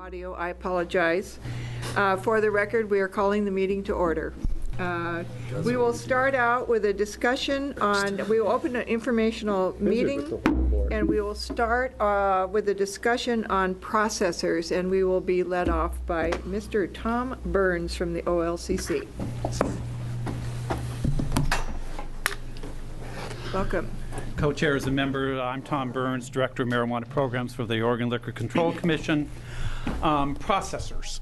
audio. I apologize. For the record, we are calling the meeting to order. We will start out with a discussion on, we will open an informational meeting, and we will start with a discussion on processors, and we will be led off by Mr. Tom Burns from the OLCC. Welcome. Co-chair as a member, I'm Tom Burns, Director of Marijuana Programs for the Oregon Liquor Control Commission. Processors.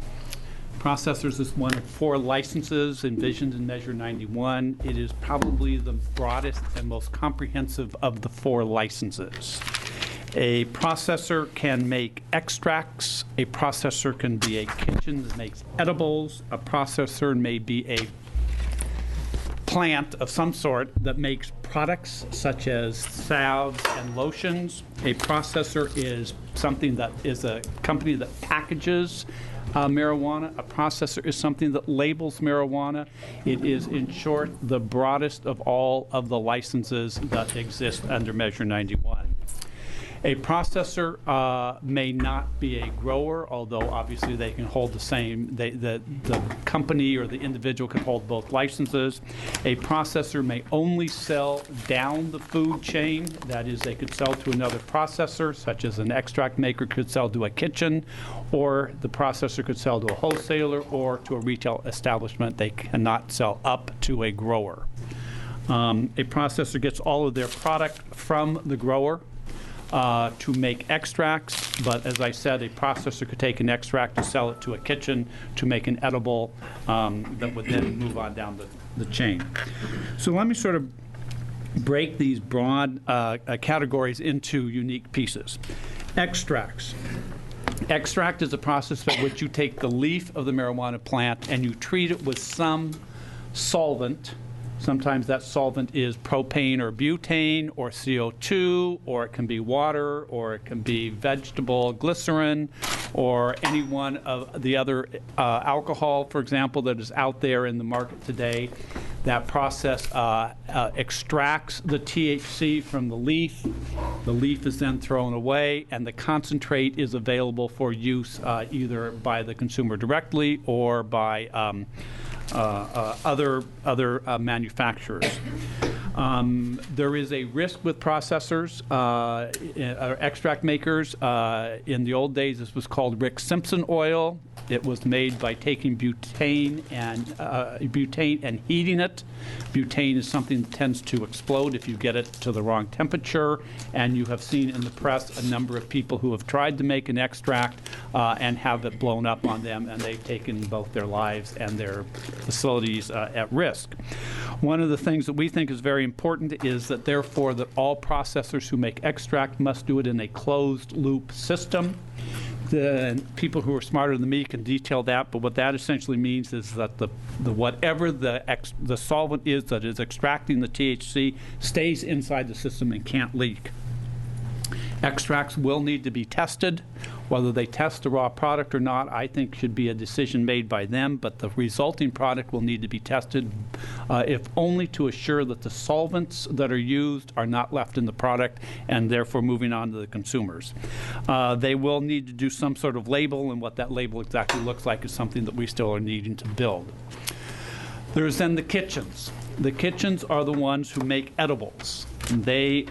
Processors is one of 4 licenses envisioned in Measure 91. It is probably the broadest and most comprehensive of the 4 licenses. A processor can make extracts. A processor can be a kitchen that makes edibles. A processor may be a plant of some sort that makes products such as salves and lotions. A processor is something that is a company that packages marijuana. A processor is something that labels marijuana. It is, in short, the broadest of all of the licenses that exist under Measure 91. A processor may not be a grower, although obviously they can hold the same, the company or the individual can hold both licenses. A processor may only sell down the food chain. That is, they could sell to another processor, such as an extract maker could sell to a kitchen, or the processor could sell to a wholesaler or to a retail establishment. They cannot sell up to a grower. A processor gets all of their product from the grower to make extracts, but as I said, a processor could take an extract to sell it to a kitchen to make an edible that would then move on down the chain. So let me sort of break these broad categories into unique pieces. Extracts. Extract is a process by which you take the leaf of the marijuana plant and you treat it with some solvent. Sometimes that solvent is propane or butane or CO2, or it can be water, or it can be vegetable glycerin, or any one of the other alcohol, for example, that is out there in the market today. That process extracts the THC from the leaf. The leaf is then thrown away, and the concentrate is available for use either by the consumer directly or by other manufacturers. There is a risk with processors, extract makers. In the old days, this was called Rick Simpson oil. It was made by taking butane and heating it. Butane is something that tends to explode if you get it to the wrong temperature, and you have seen in the press a number of people who have tried to make an extract and have it blown up on them, and they've taken both their lives and their facilities at risk. One of the things that we think is very important is that, therefore, that all processors who make extract must do it in a closed-loop system. The people who are smarter than me can detail that, but what that essentially means is that whatever the solvent is that is extracting the THC stays inside the system and can't leak. Extracts will need to be tested. Whether they test the raw product or not, I think should be a decision made by them, but the resulting product will need to be tested, if only to assure that the solvents that are used are not left in the product and therefore moving on to the consumers. They will need to do some sort of label, and what that label exactly looks like is something that we still are needing to build. There's then the kitchens. The kitchens are the ones who make edibles. They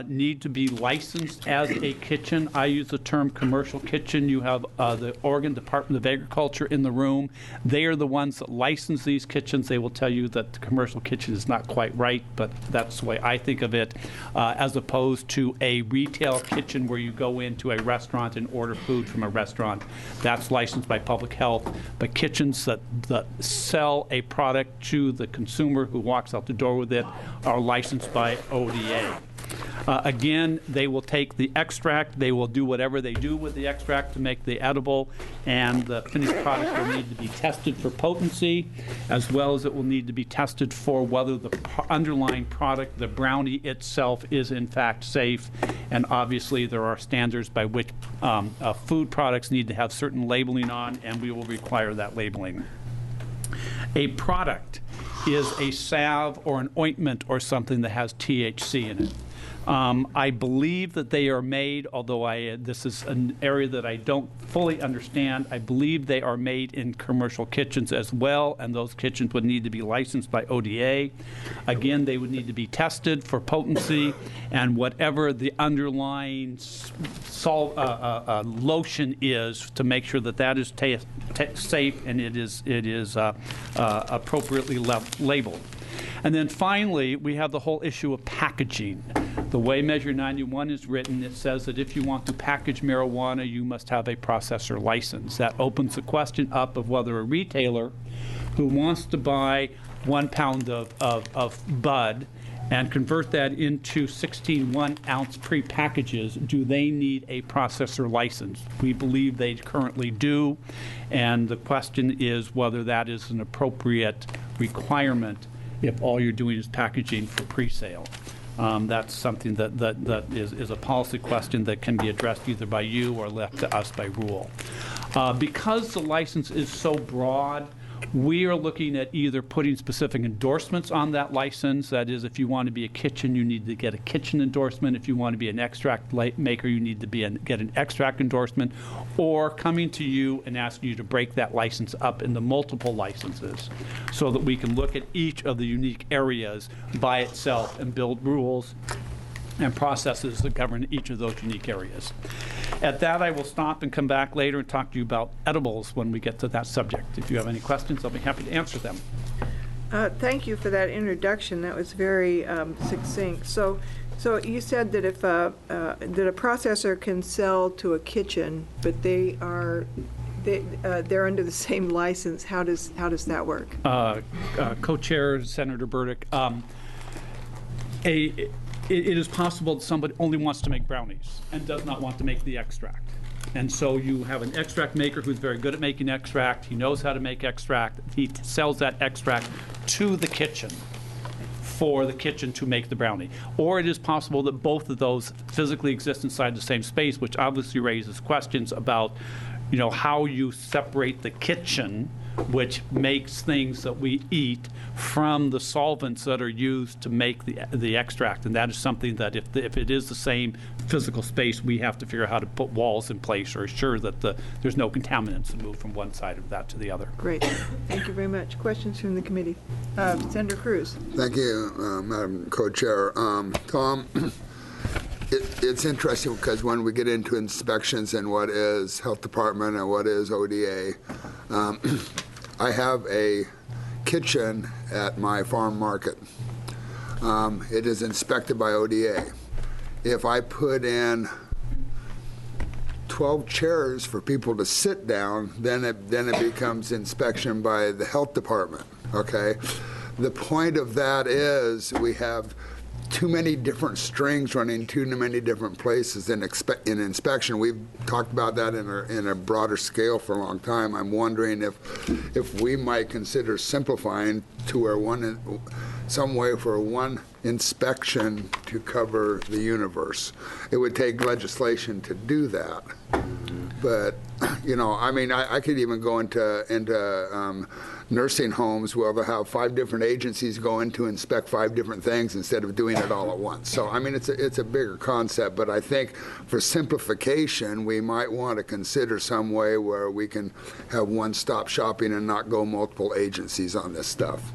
need to be licensed as a kitchen. I use the term commercial kitchen. You have the Oregon Department of Agriculture in the room. They are the ones that license these kitchens. They will tell you that the commercial kitchen is not quite right, but that's the way I think of it, as opposed to a retail kitchen where you go into a restaurant and order food from a restaurant. That's licensed by public health. But kitchens that sell a product to the consumer who walks out the door with it are licensed by ODA. Again, they will take the extract, they will do whatever they do with the extract to make the edible, and the finished product will need to be tested for potency, as well as it will need to be tested for whether the underlying product, the brownie itself, is in fact safe. And obviously there are standards by which food products need to have certain labeling on, and we will require that labeling. A product is a salve or an ointment or something that has THC in it. I believe that they are made, although this is an area that I don't fully understand, I believe they are made in commercial kitchens as well, and those kitchens would need to be licensed by ODA. Again, they would need to be tested for potency, and whatever the underlying lotion is to make sure that that is safe and it is appropriately labeled. And then finally, we have the whole issue of packaging. The way Measure 91 is written, it says that if you want to package marijuana, you must have a processor license. That opens the question up of whether a retailer who wants to buy 1 pound of bud and convert that into 16 1-ounce pre-packages, do they need a processor license? We believe they currently do, and the question is whether that is an appropriate requirement if all you're doing is packaging for pre-sale. That's something that is a policy question that can be addressed either by you or left to us by rule. Because the license is so broad, we are looking at either putting specific endorsements on that license. That is, if you want to be a kitchen, you need to get a kitchen endorsement. If you want to be an extract maker, you need to get an extract endorsement, or coming to you and asking you to break that license up into multiple licenses so that we can look at each of the unique areas by itself and build rules and processes that govern each of those unique areas. At that, I will stop and come back later and talk to you about edibles when we get to that subject. If you have any questions, I'll be happy to answer them. Thank you for that introduction. That was very succinct. So you said that if that a processor can sell to a kitchen, but they're under the same license. How does that work? Co-chair Senator Burdick. It is possible that somebody only wants to make brownies and does not want to make the extract. And so you have an extract maker who's very good at making extract. He knows how to make extract. He sells that extract to the kitchen for the kitchen to make the brownie. Or it is possible that both of those physically exist inside the same space, which obviously raises questions about, how you separate the kitchen, which makes things that we eat, from the solvents that are used to make the extract. And that is something that if it is the same physical space, we have to figure out how to put walls in place or assure that there's no contaminants that move from one side of that to the other. Great. Thank you very much. Questions from the committee? Senator Cruz. Thank you, Madam Co-Chair. Tom, it's interesting because when we get into inspections and what is Health Department and what is ODA, I have a kitchen at my farm market. It is inspected by ODA. If I put in 12 chairs for people to sit down, then it becomes inspection by the Health Department, okay? The point of that is we have too many different strings running too many different places in inspection. We've talked about that in a broader scale for a long time. I'm wondering if we might consider simplifying to where some way for one inspection to cover the universe. It would take legislation to do that. But, I could even go into nursing homes where they'll have 5 different agencies go in to inspect 5 different things instead of doing it all at once. So, it's a bigger concept, but I think for simplification, we might want to consider some way where we can have one-stop shopping and not go multiple agencies on this stuff.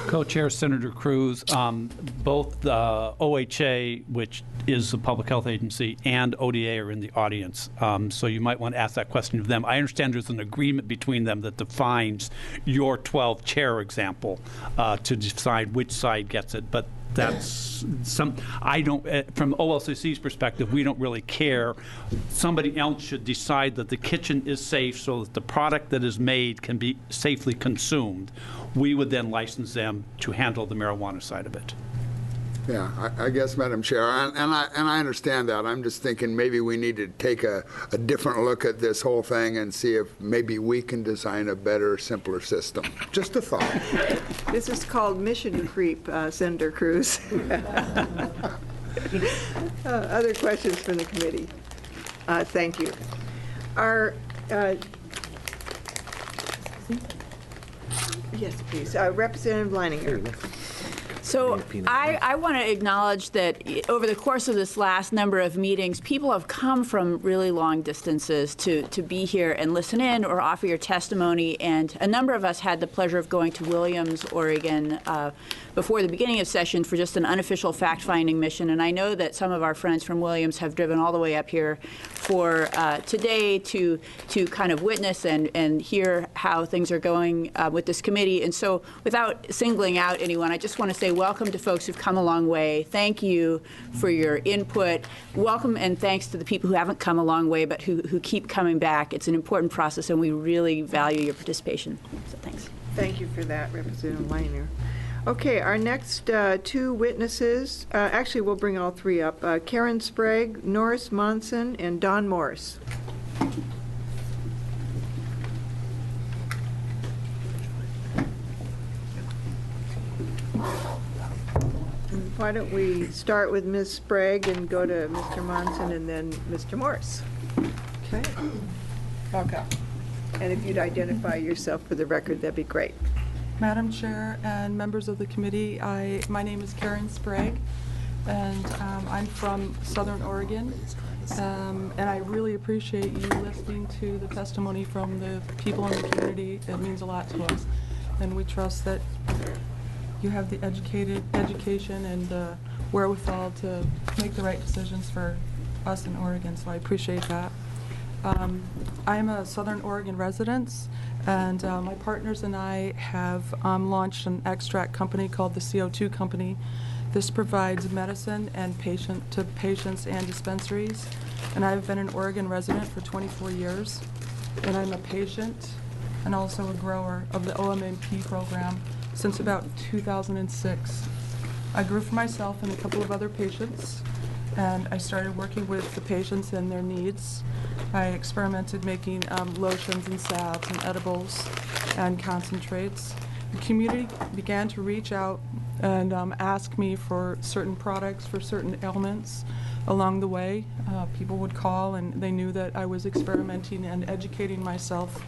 Co-Chair Senator Cruz, both the OHA, which is the public health agency, and ODA are in the audience. So you might want to ask that question of them. I understand there's an agreement between them that defines your 12-chair example to decide which side gets it, but that's from OLCC's perspective, we don't really care. Somebody else should decide that the kitchen is safe so that the product that is made can be safely consumed. We would then license them to handle the marijuana side of it. Yeah, I guess, Madam Chair, and I understand that. I'm just thinking maybe we need to take a different look at this whole thing and see if maybe we can design a better, simpler system. Just a thought. This is called mission creep, Senator Cruz. Other questions from the committee? Thank you. Yes, please. Representative Leininger. So I want to acknowledge that over the course of this last number of meetings, people have come from really long distances to be here and listen in or offer your testimony. And a number of us had the pleasure of going to Williams, Oregon, before the beginning of session for just an unofficial fact-finding mission. And I know that some of our friends from Williams have driven all the way up here for today to kind of witness and hear how things are going with this committee. And so without singling out anyone, I just want to say welcome to folks who've come a long way. Thank you for your input. Welcome and thanks to the people who haven't come a long way but who keep coming back. It's an important process and we really value your participation. So thanks. Thank you for that, Representative Leiner. Okay, our next two witnesses, actually we'll bring all three up, Karen Sprague, Norris Monson, and Don Morse. Why don't we start with Ms. Sprague and go to Mr. Monson and then Mr. Morse. Okay. Welcome. And if you'd identify yourself for the record, that'd be great. Madam Chair and members of the committee, my name is Karen Sprague, and I'm from Southern Oregon. And I really appreciate you listening to the testimony from the people in the community. It means a lot to us. And we trust that you have the education and the wherewithal to make the right decisions for us in Oregon, so I appreciate that. I'm a Southern Oregon resident, and my partners and I have launched an extract company called the CO2 Company. This provides medicine and to patients and dispensaries, and I've been an Oregon resident for 24 years, and I'm a patient and also a grower of the OMMP program since about 2006. I grew for myself and a couple of other patients, and I started working with the patients and their needs. I experimented making lotions and salves and edibles and concentrates. The community began to reach out and ask me for certain products for certain ailments along the way. People would call and they knew that I was experimenting and educating myself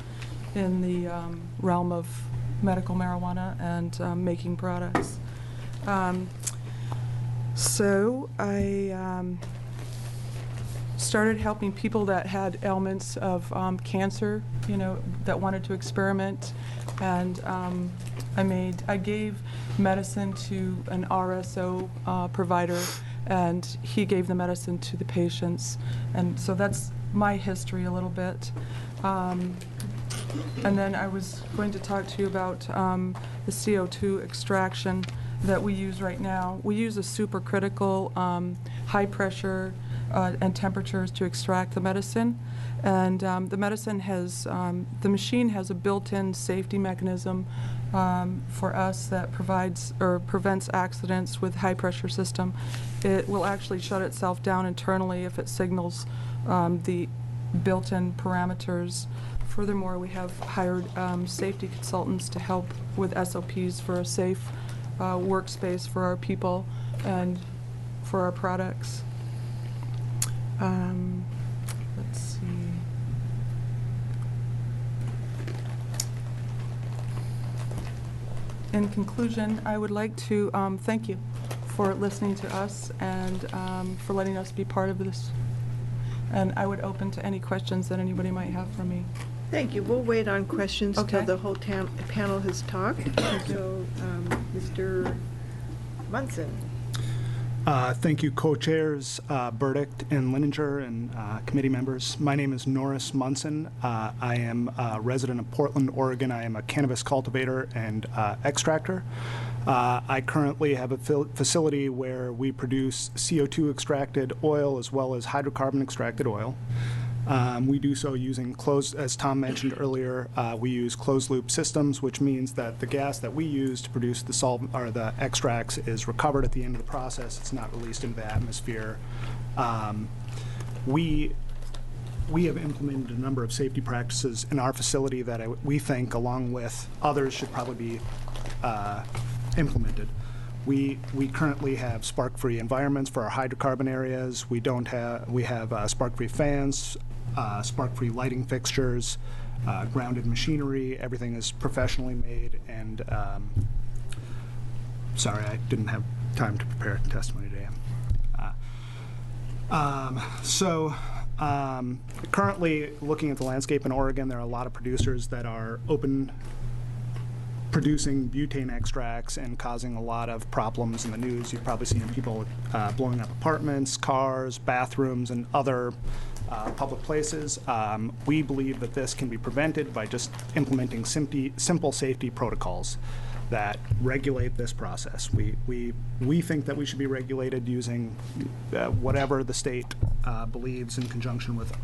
in the realm of medical marijuana and making products. So I started helping people that had ailments of cancer, that wanted to experiment, and I gave medicine to an RSO provider, and he gave the medicine to the patients, and so that's my history a little bit. And then I was going to talk to you about the CO2 extraction that we use right now. We use a supercritical high pressure and temperatures to extract the medicine. And the medicine has, the machine has a built-in safety mechanism for us that provides or prevents accidents with high pressure system. It will actually shut itself down internally if it signals the built-in parameters. Furthermore, we have hired safety consultants to help with SOPs for a safe workspace for our people and for our products. Let's see. In conclusion, I would like to thank you for listening to us and for letting us be part of this. And I would open to any questions that anybody might have for me. Thank you. We'll wait on questions Okay. till the whole panel has talked. So, Mr. Munson. Thank you, co-chairs Burdick and Lininger and committee members. My name is Norris Munson. I am a resident of Portland, Oregon. I am a cannabis cultivator and extractor. I currently have a facility where we produce CO2 extracted oil as well as hydrocarbon extracted oil. We do so using closed, as Tom mentioned earlier, we use closed loop systems, which means that the gas that we use to produce the solvent or the extracts is recovered at the end of the process. It's not released into the atmosphere. We have implemented a number of safety practices in our facility that we think, along with others, should probably be implemented. We currently have spark-free environments for our hydrocarbon areas. We have spark-free fans, spark-free lighting fixtures, grounded machinery. Everything is professionally made, and Sorry, I didn't have time to prepare testimony today. Currently, looking at the landscape in Oregon, there are a lot of producers that are producing butane extracts and causing a lot of problems in the news. You've probably seen people blowing up apartments, cars, bathrooms, and other public places. We believe that this can be prevented by just implementing simple safety protocols that regulate this process. We think that we should be regulated using whatever the state believes in conjunction with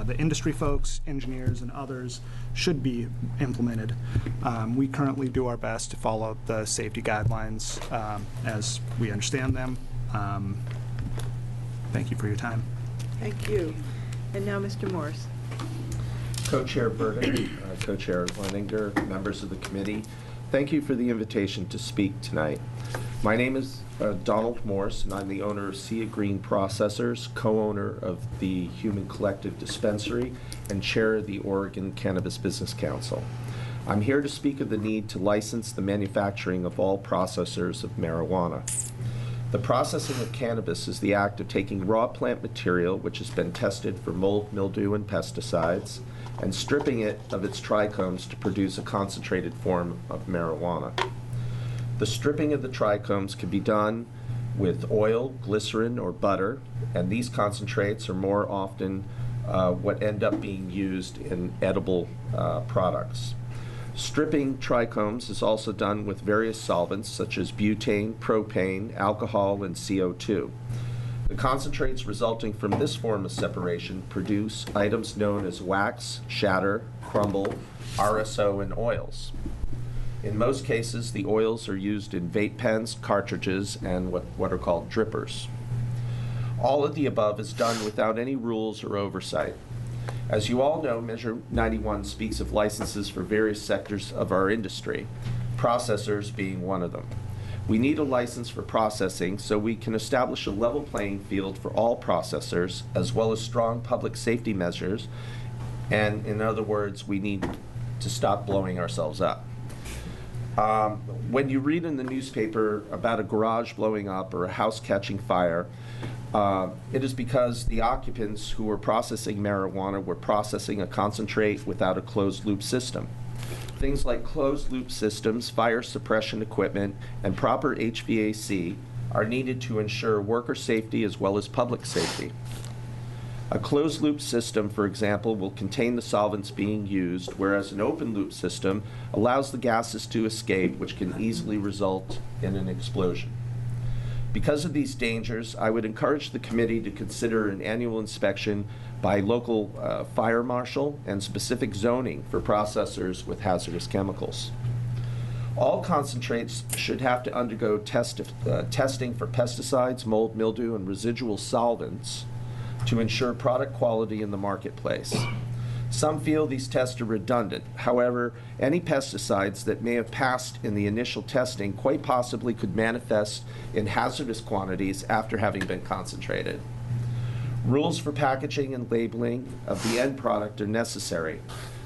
the industry folks, engineers, and others should be implemented. We currently do our best to follow the safety guidelines as we understand them. Thank you for your time. Thank you. And now Mr. Morse. Co-Chair Burdick, Co-Chair Leninger, members of the committee, thank you for the invitation to speak tonight. My name is Donald Morse, and I'm the owner of Sea Green Processors, co-owner of the Human Collective Dispensary, and chair of the Oregon Cannabis Business Council. I'm here to speak of the need to license the manufacturing of all processors of marijuana. The processing of cannabis is the act of taking raw plant material, which has been tested for mold, mildew, and pesticides, and stripping it of its trichomes to produce a concentrated form of marijuana. The stripping of the trichomes can be done with oil, glycerin, or butter, and these concentrates are more often what end up being used in edible products. Stripping trichomes is also done with various solvents such as butane, propane, alcohol, and CO2. The concentrates resulting from this form of separation produce items known as wax, shatter, crumble, RSO, and oils. In most cases, the oils are used in vape pens, cartridges, and what are called drippers. All of the above is done without any rules or oversight. As you all know, Measure 91 speaks of licenses for various sectors of our industry, processors being one of them. We need a license for processing so we can establish a level playing field for all processors, as well as strong public safety measures, and in other words, we need to stop blowing ourselves up. When you read in the newspaper about a garage blowing up or a house catching fire, it is because the occupants who were processing marijuana were processing a concentrate without a closed-loop system. Things like closed-loop systems, fire suppression equipment, and proper HVAC are needed to ensure worker safety as well as public safety. A closed-loop system, for example, will contain the solvents being used, whereas an open-loop system allows the gases to escape, which can easily result in an explosion. Because of these dangers, I would encourage the committee to consider an annual inspection by local fire marshal and specific zoning for processors with hazardous chemicals. All concentrates should have to undergo testing for pesticides, mold, mildew, and residual solvents to ensure product quality in the marketplace. Some feel these tests are redundant. However, any pesticides that may have passed in the initial testing quite possibly could manifest in hazardous quantities after having been concentrated. Rules for packaging and labeling of the end product are necessary.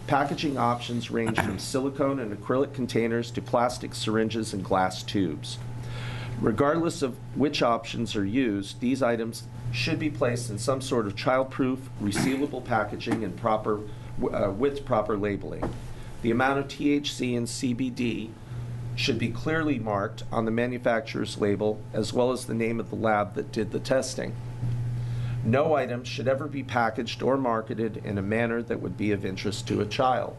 Packaging options range from silicone and acrylic containers to plastic syringes and glass tubes. Regardless of which options are used, these items should be placed in some sort of child-proof, resealable packaging and with proper labeling. The amount of THC and CBD should be clearly marked on the manufacturer's label, as well as the name of the lab that did the testing. No item should ever be packaged or marketed in a manner that would be of interest to a child.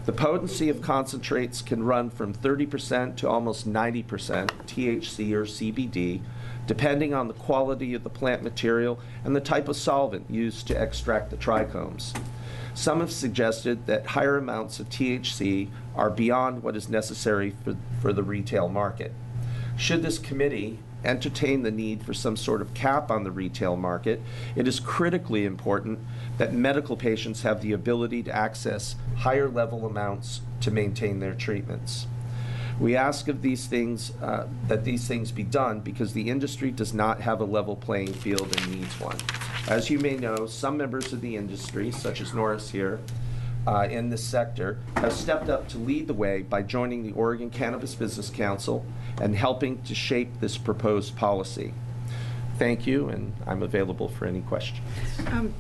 The potency of concentrates can run from 30% to almost 90% THC or CBD, depending on the quality of the plant material and the type of solvent used to extract the trichomes. Some have suggested that higher amounts of THC are beyond what is necessary for the retail market. Should this committee entertain the need for some sort of cap on the retail market, it is critically important that medical patients have the ability to access higher level amounts to maintain their treatments. We ask of these things that these things be done because the industry does not have a level playing field and needs one. As you may know, some members of the industry, such as Norris here, in this sector have stepped up to lead the way by joining the Oregon Cannabis Business Council and helping to shape this proposed policy. Thank you, and I'm available for any questions.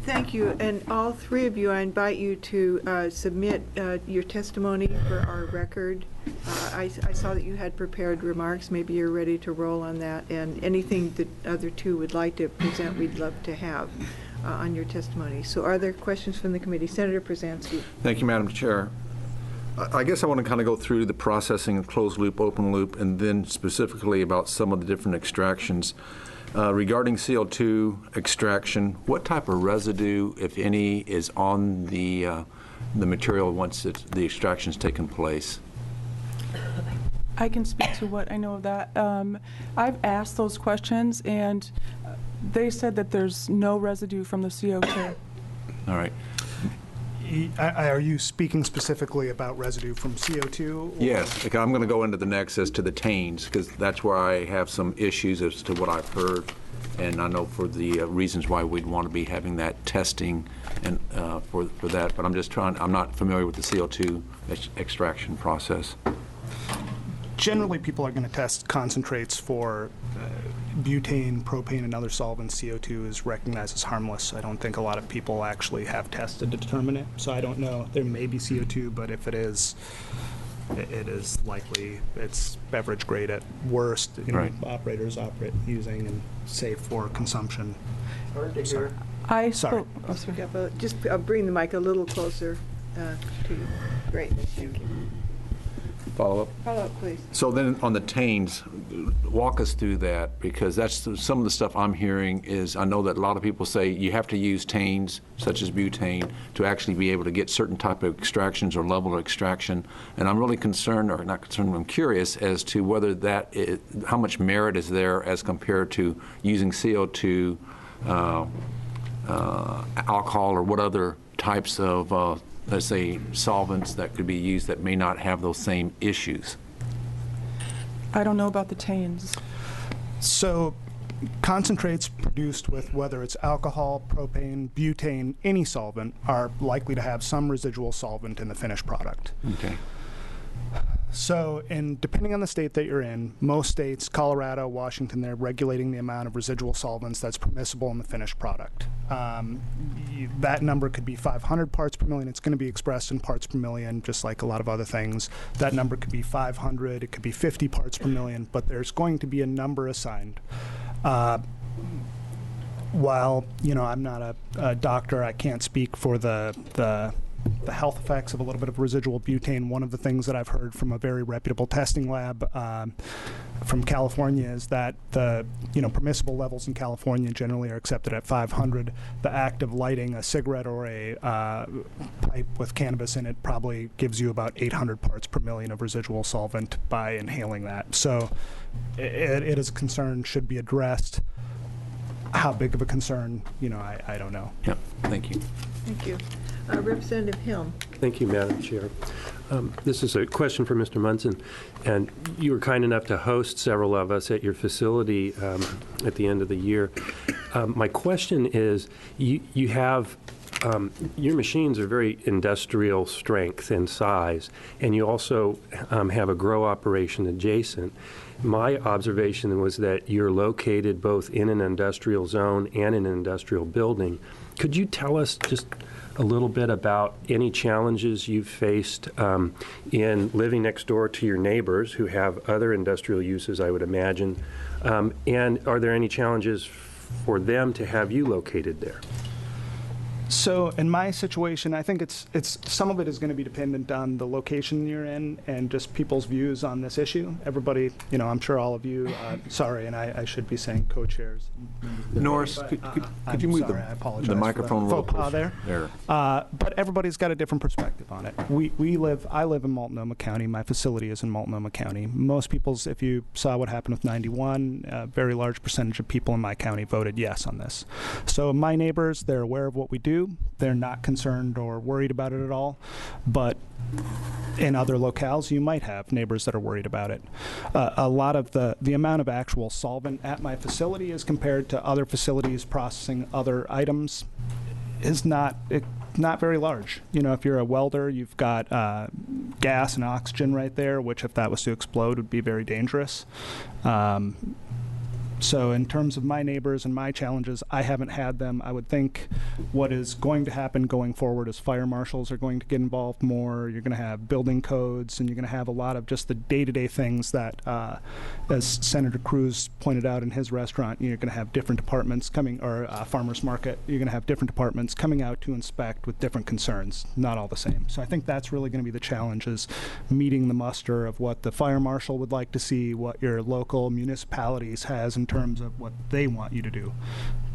Thank you, and all three of you, I invite you to submit your testimony for our record. I saw that you had prepared remarks. Maybe you're ready to roll on that, and anything that other two would like to present, we'd love to have on your testimony. So are there questions from the committee? Senator Przansky. Thank you, Madam Chair. I guess I want to kind of go through the processing of closed loop, open loop, and then specifically about some of the different extractions. Regarding CO2 extraction, what type of residue, if any, is on the material once the extraction's taken place? I can speak to what I know of that. I've asked those questions, and they said that there's no residue from the CO2. All right. Are you speaking specifically about residue from CO2? Or? Yes, okay, I'm going to go into the next as to the tains, because that's where I have some issues as to what I've heard, and I know for the reasons why we'd want to be having that testing and for that, but I'm not familiar with the CO2 extraction process. Generally, people are going to test concentrates for butane, propane, and other solvents. CO2 is recognized as harmless. I don't think a lot of people actually have tested to determine it, so I don't know. There may be CO2, but if it is, it is likely it's beverage grade at worst. Right. Operators operate using and safe for consumption. Hard to hear. I Sorry. spoke. Yeah, but just bring the mic a little closer to you. Great, thank you. Follow up? Follow up, please. So then on the tains, walk us through that, because that's some of the stuff I'm hearing is, I know that a lot of people say you have to use tains, such as butane, to actually be able to get certain type of extractions or level of extraction. And I'm really concerned, or not concerned, I'm curious as to whether that is, how much merit is there as compared to using CO2, alcohol, or what other types of let's say, solvents that could be used that may not have those same issues? I don't know about the tains. So concentrates produced with whether it's alcohol, propane, butane, any solvent are likely to have some residual solvent in the finished product. Okay. So, and depending on the state that you're in, most states, Colorado, Washington, they're regulating the amount of residual solvents that's permissible in the finished product. That number could be 500 parts per million. It's going to be expressed in parts per million, just like a lot of other things. That number could be 500. It could be 50 parts per million, but there's going to be a number assigned. While, I'm not a doctor, I can't speak for the health effects of a little bit of residual butane. One of the things that I've heard from a very reputable testing lab from California is that the permissible levels in California generally are accepted at 500. The act of lighting a cigarette or a pipe with cannabis in it probably gives you about 800 parts per million of residual solvent by inhaling that. So it is a concern, should be addressed. How big of a concern, I don't know. Yep, thank you. Thank you. Representative Helm. Thank you, Madam Chair. This is a question for Mr. Munson, and you were kind enough to host several of us at your facility at the end of the year. My question is, you have, your machines are very industrial strength and size, and you also have a grow operation adjacent. My observation was that you're located both in an industrial zone and in an industrial building. Could you tell us just a little bit about any challenges you've faced in living next door to your neighbors who have other industrial uses, I would imagine, and are there any challenges for them to have you located there? So in my situation, I think it's some of it is going to be dependent on the location you're in and just people's views on this issue. Everybody, I'm sure all of you, sorry, and I should be saying co-chairs. Norris, could you move the microphone a little closer? There. But everybody's got a different perspective on it. I live in Multnomah County. My facility is in Multnomah County. Most people's, if you saw what happened with 91, a very large percentage of people in my county voted yes on this. So my neighbors, they're aware of what we do. They're not concerned or worried about it at all. But in other locales, you might have neighbors that are worried about it. A lot of the amount of actual solvent at my facility as compared to other facilities processing other items is not not very large. You know, if you're a welder, you've got gas and oxygen right there, which if that was to explode would be very dangerous. So in terms of my neighbors and my challenges, I haven't had them. I would think what is going to happen going forward is fire marshals are going to get involved more. You're going to have building codes, and you're going to have a lot of just the day-to-day things that, as Senator Cruz pointed out in his restaurant, you're going to have different departments coming, or farmers market, you're going to have different departments coming out to inspect with different concerns, not all the same. So I think that's really going to be the challenge, is meeting the muster of what the fire marshal would like to see, what your local municipalities has in terms of what they want you to do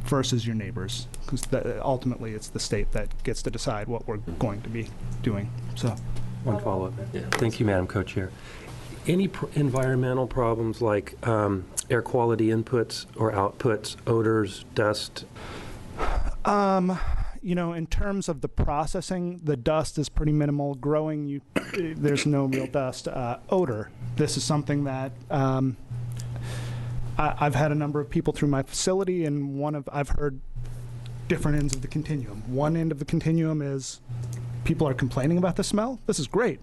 versus your neighbors, because ultimately it's the state that gets to decide what we're going to be doing. So, One follow-up. Thank you, Madam Co-Chair. Any environmental problems like air quality inputs or outputs, odors, dust? You know, in terms of the processing, the dust is pretty minimal. Growing, there's no real dust. Odor, this is something that I've had a number of people through my facility, and I've heard different ends of the continuum. One end of the continuum is people are complaining about the smell. This is great.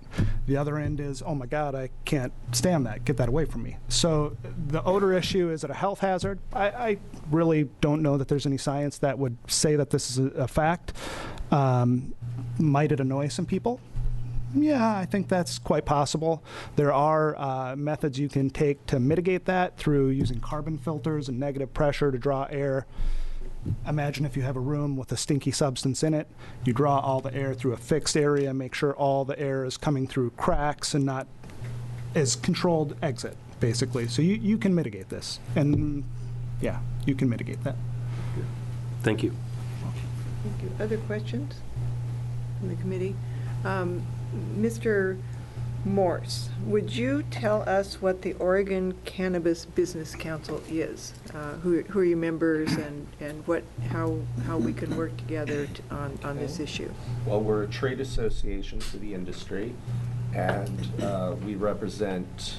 The other end is, oh my God, I can't stand that. Get that away from me. So the odor issue, is it a health hazard? I really don't know that there's any science that would say that this is a fact. Might it annoy some people? Yeah, I think that's quite possible. There are methods you can take to mitigate that through using carbon filters and negative pressure to draw air. Imagine if you have a room with a stinky substance in it, you draw all the air through a fixed area, make sure all the air is coming through cracks and not as controlled exit, basically. So you can mitigate this. And yeah, you can mitigate that. Thank you. Thank you. Other questions from the committee? Mr. Morse, would you tell us what the Oregon Cannabis Business Council is? Who are your members, and how we can work together on this issue? Well, we're a trade association for the industry, and we represent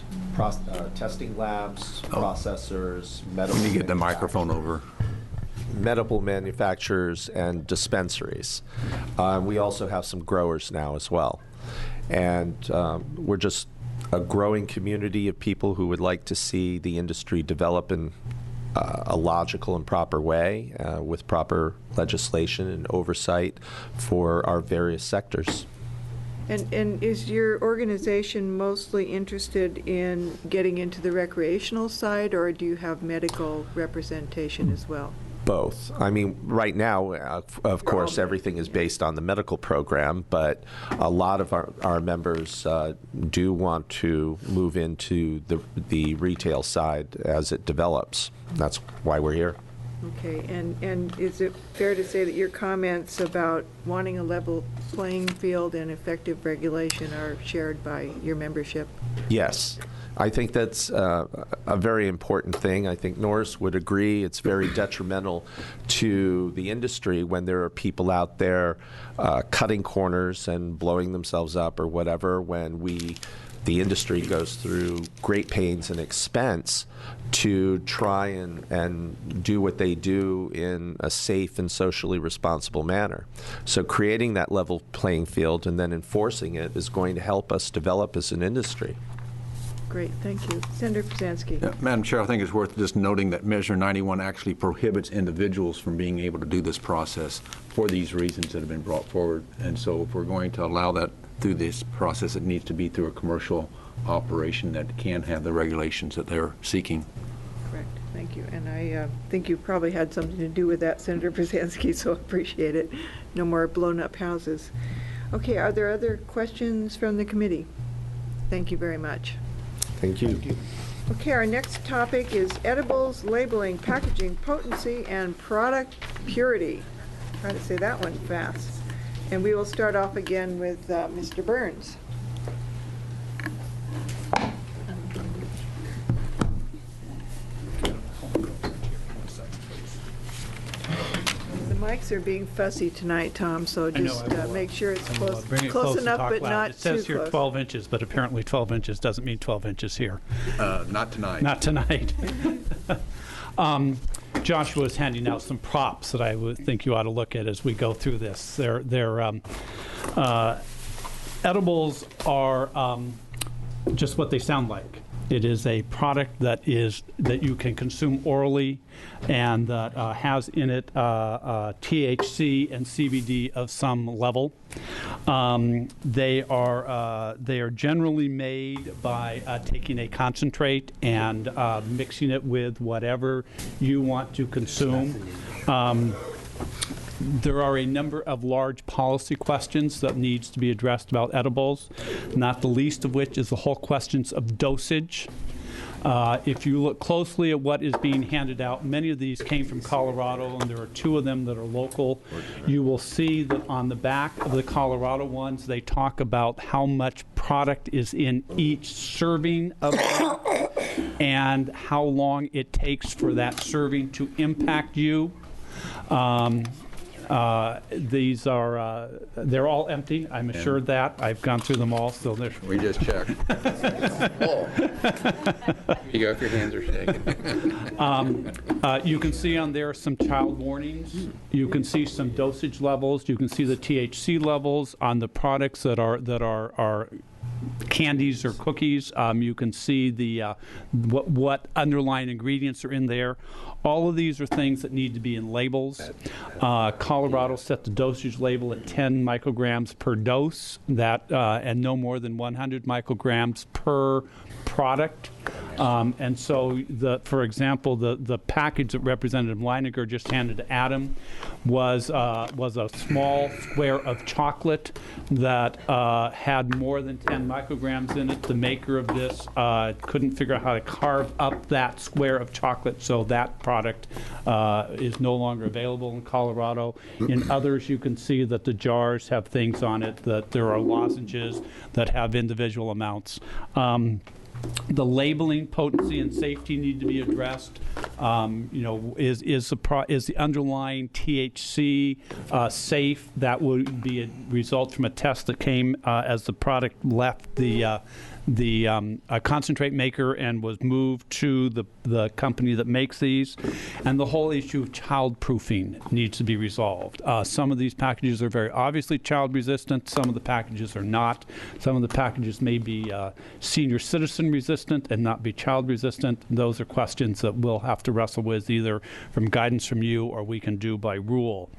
testing labs, processors, medical. Let me get the microphone over. Medical manufacturers and dispensaries. We also have some growers now as well. And we're just a growing community of people who would like to see the industry develop in a logical and proper way with proper legislation and oversight for our various sectors. And is your organization mostly interested in getting into the recreational side, or do you have medical representation as well? Both. I mean, right now, of course, everything is based on the medical program, but a lot of our members do want to move into the retail side as it develops. That's why we're here. Okay, and is it fair to say that your comments about wanting a level playing field and effective regulation are shared by your membership? Yes. I think that's a very important thing. I think Norris would agree it's very detrimental to the industry when there are people out there cutting corners and blowing themselves up or whatever, when the industry goes through great pains and expense to try and do what they do in a safe and socially responsible manner. So creating that level playing field and then enforcing it is going to help us develop as an industry. Great, thank you. Senator Prusansky. Yeah, Madam Chair, I think it's worth just noting that Measure 91 actually prohibits individuals from being able to do this process for these reasons that have been brought forward. And so if we're going to allow that through this process, it needs to be through a commercial operation that can have the regulations that they're seeking. Correct, thank you. And I think you probably had something to do with that, Senator Prusansky, so appreciate it. No more blown up houses. Okay, are there other questions from the committee? Thank you very much. Thank you. Okay, our next topic is edibles, labeling, packaging, potency, and product purity. Try to say that one fast. And we will start off again with Mr. Burns. The mics are being fussy tonight, Tom, so just make sure it's close enough but not too close. It says here 12 inches, but apparently 12 inches doesn't mean 12 inches here. Not tonight. Not tonight. Joshua is handing out some props that I would think you ought to look at as we go through this. Edibles are just what they sound like. It is a product that you can consume orally, and that has in it THC and CBD of some level. They are generally made by taking a concentrate and mixing it with whatever you want to consume. There are a number of large policy questions that needs to be addressed about edibles, not the least of which is the whole questions of dosage. If you look closely at what is being handed out, many of these came from Colorado, and there are 2 of them that are local. You will see that on the back of the Colorado ones, they talk about how much product is in each serving of that and how long it takes for that serving to impact you. These are, they're all empty. I'm assured that. I've gone through them all, so they're. We just checked. You go if your hands are shaking. You can see on there some child warnings. You can see some dosage levels. You can see the THC levels on the products that are candies or cookies. You can see the what underlying ingredients are in there. All of these are things that need to be in labels. Colorado set the dosage label at 10 micrograms per dose, and no more than 100 micrograms per product. And so, for example, the package that Representative Leininger just handed to Adam was a small square of chocolate that had more than 10 micrograms in it. The maker of this couldn't figure out how to carve up that square of chocolate, so that product is no longer available in Colorado. In others, you can see that the jars have things on it, that there are lozenges that have individual amounts. The labeling, potency, and safety need to be addressed. Is the underlying THC safe? That would be a result from a test that came as the product left the concentrate maker and was moved to the company that makes these. And the whole issue of child proofing needs to be resolved. Some of these packages are very obviously child resistant. Some of the packages are not. Some of the packages may be senior citizen resistant and not be child resistant. Those are questions that we'll have to wrestle with either from guidance from you or we can do by rule.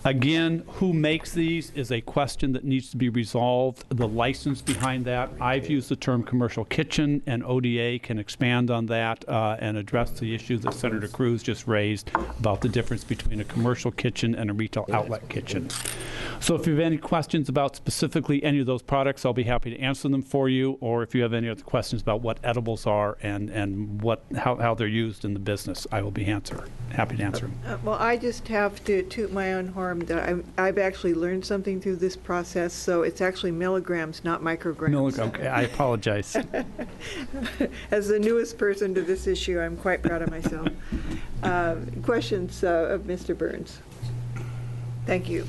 Again, who makes these is a question that needs to be resolved. The license behind that, I've used the term commercial kitchen, and ODA can expand on that and address the issue that Senator Cruz just raised about the difference between a commercial kitchen and a retail outlet kitchen. So if you have any questions about specifically any of those products, I'll be happy to answer them for you, or if you have any other questions about what edibles are and how they're used in the business, I will be happy to answer them. Well, I just have to toot my own horn that I've actually learned something through this process, so it's actually milligrams, not micrograms. Okay, I apologize. As the newest person to this issue, I'm quite proud of myself. Questions of Mr. Burns? Thank you.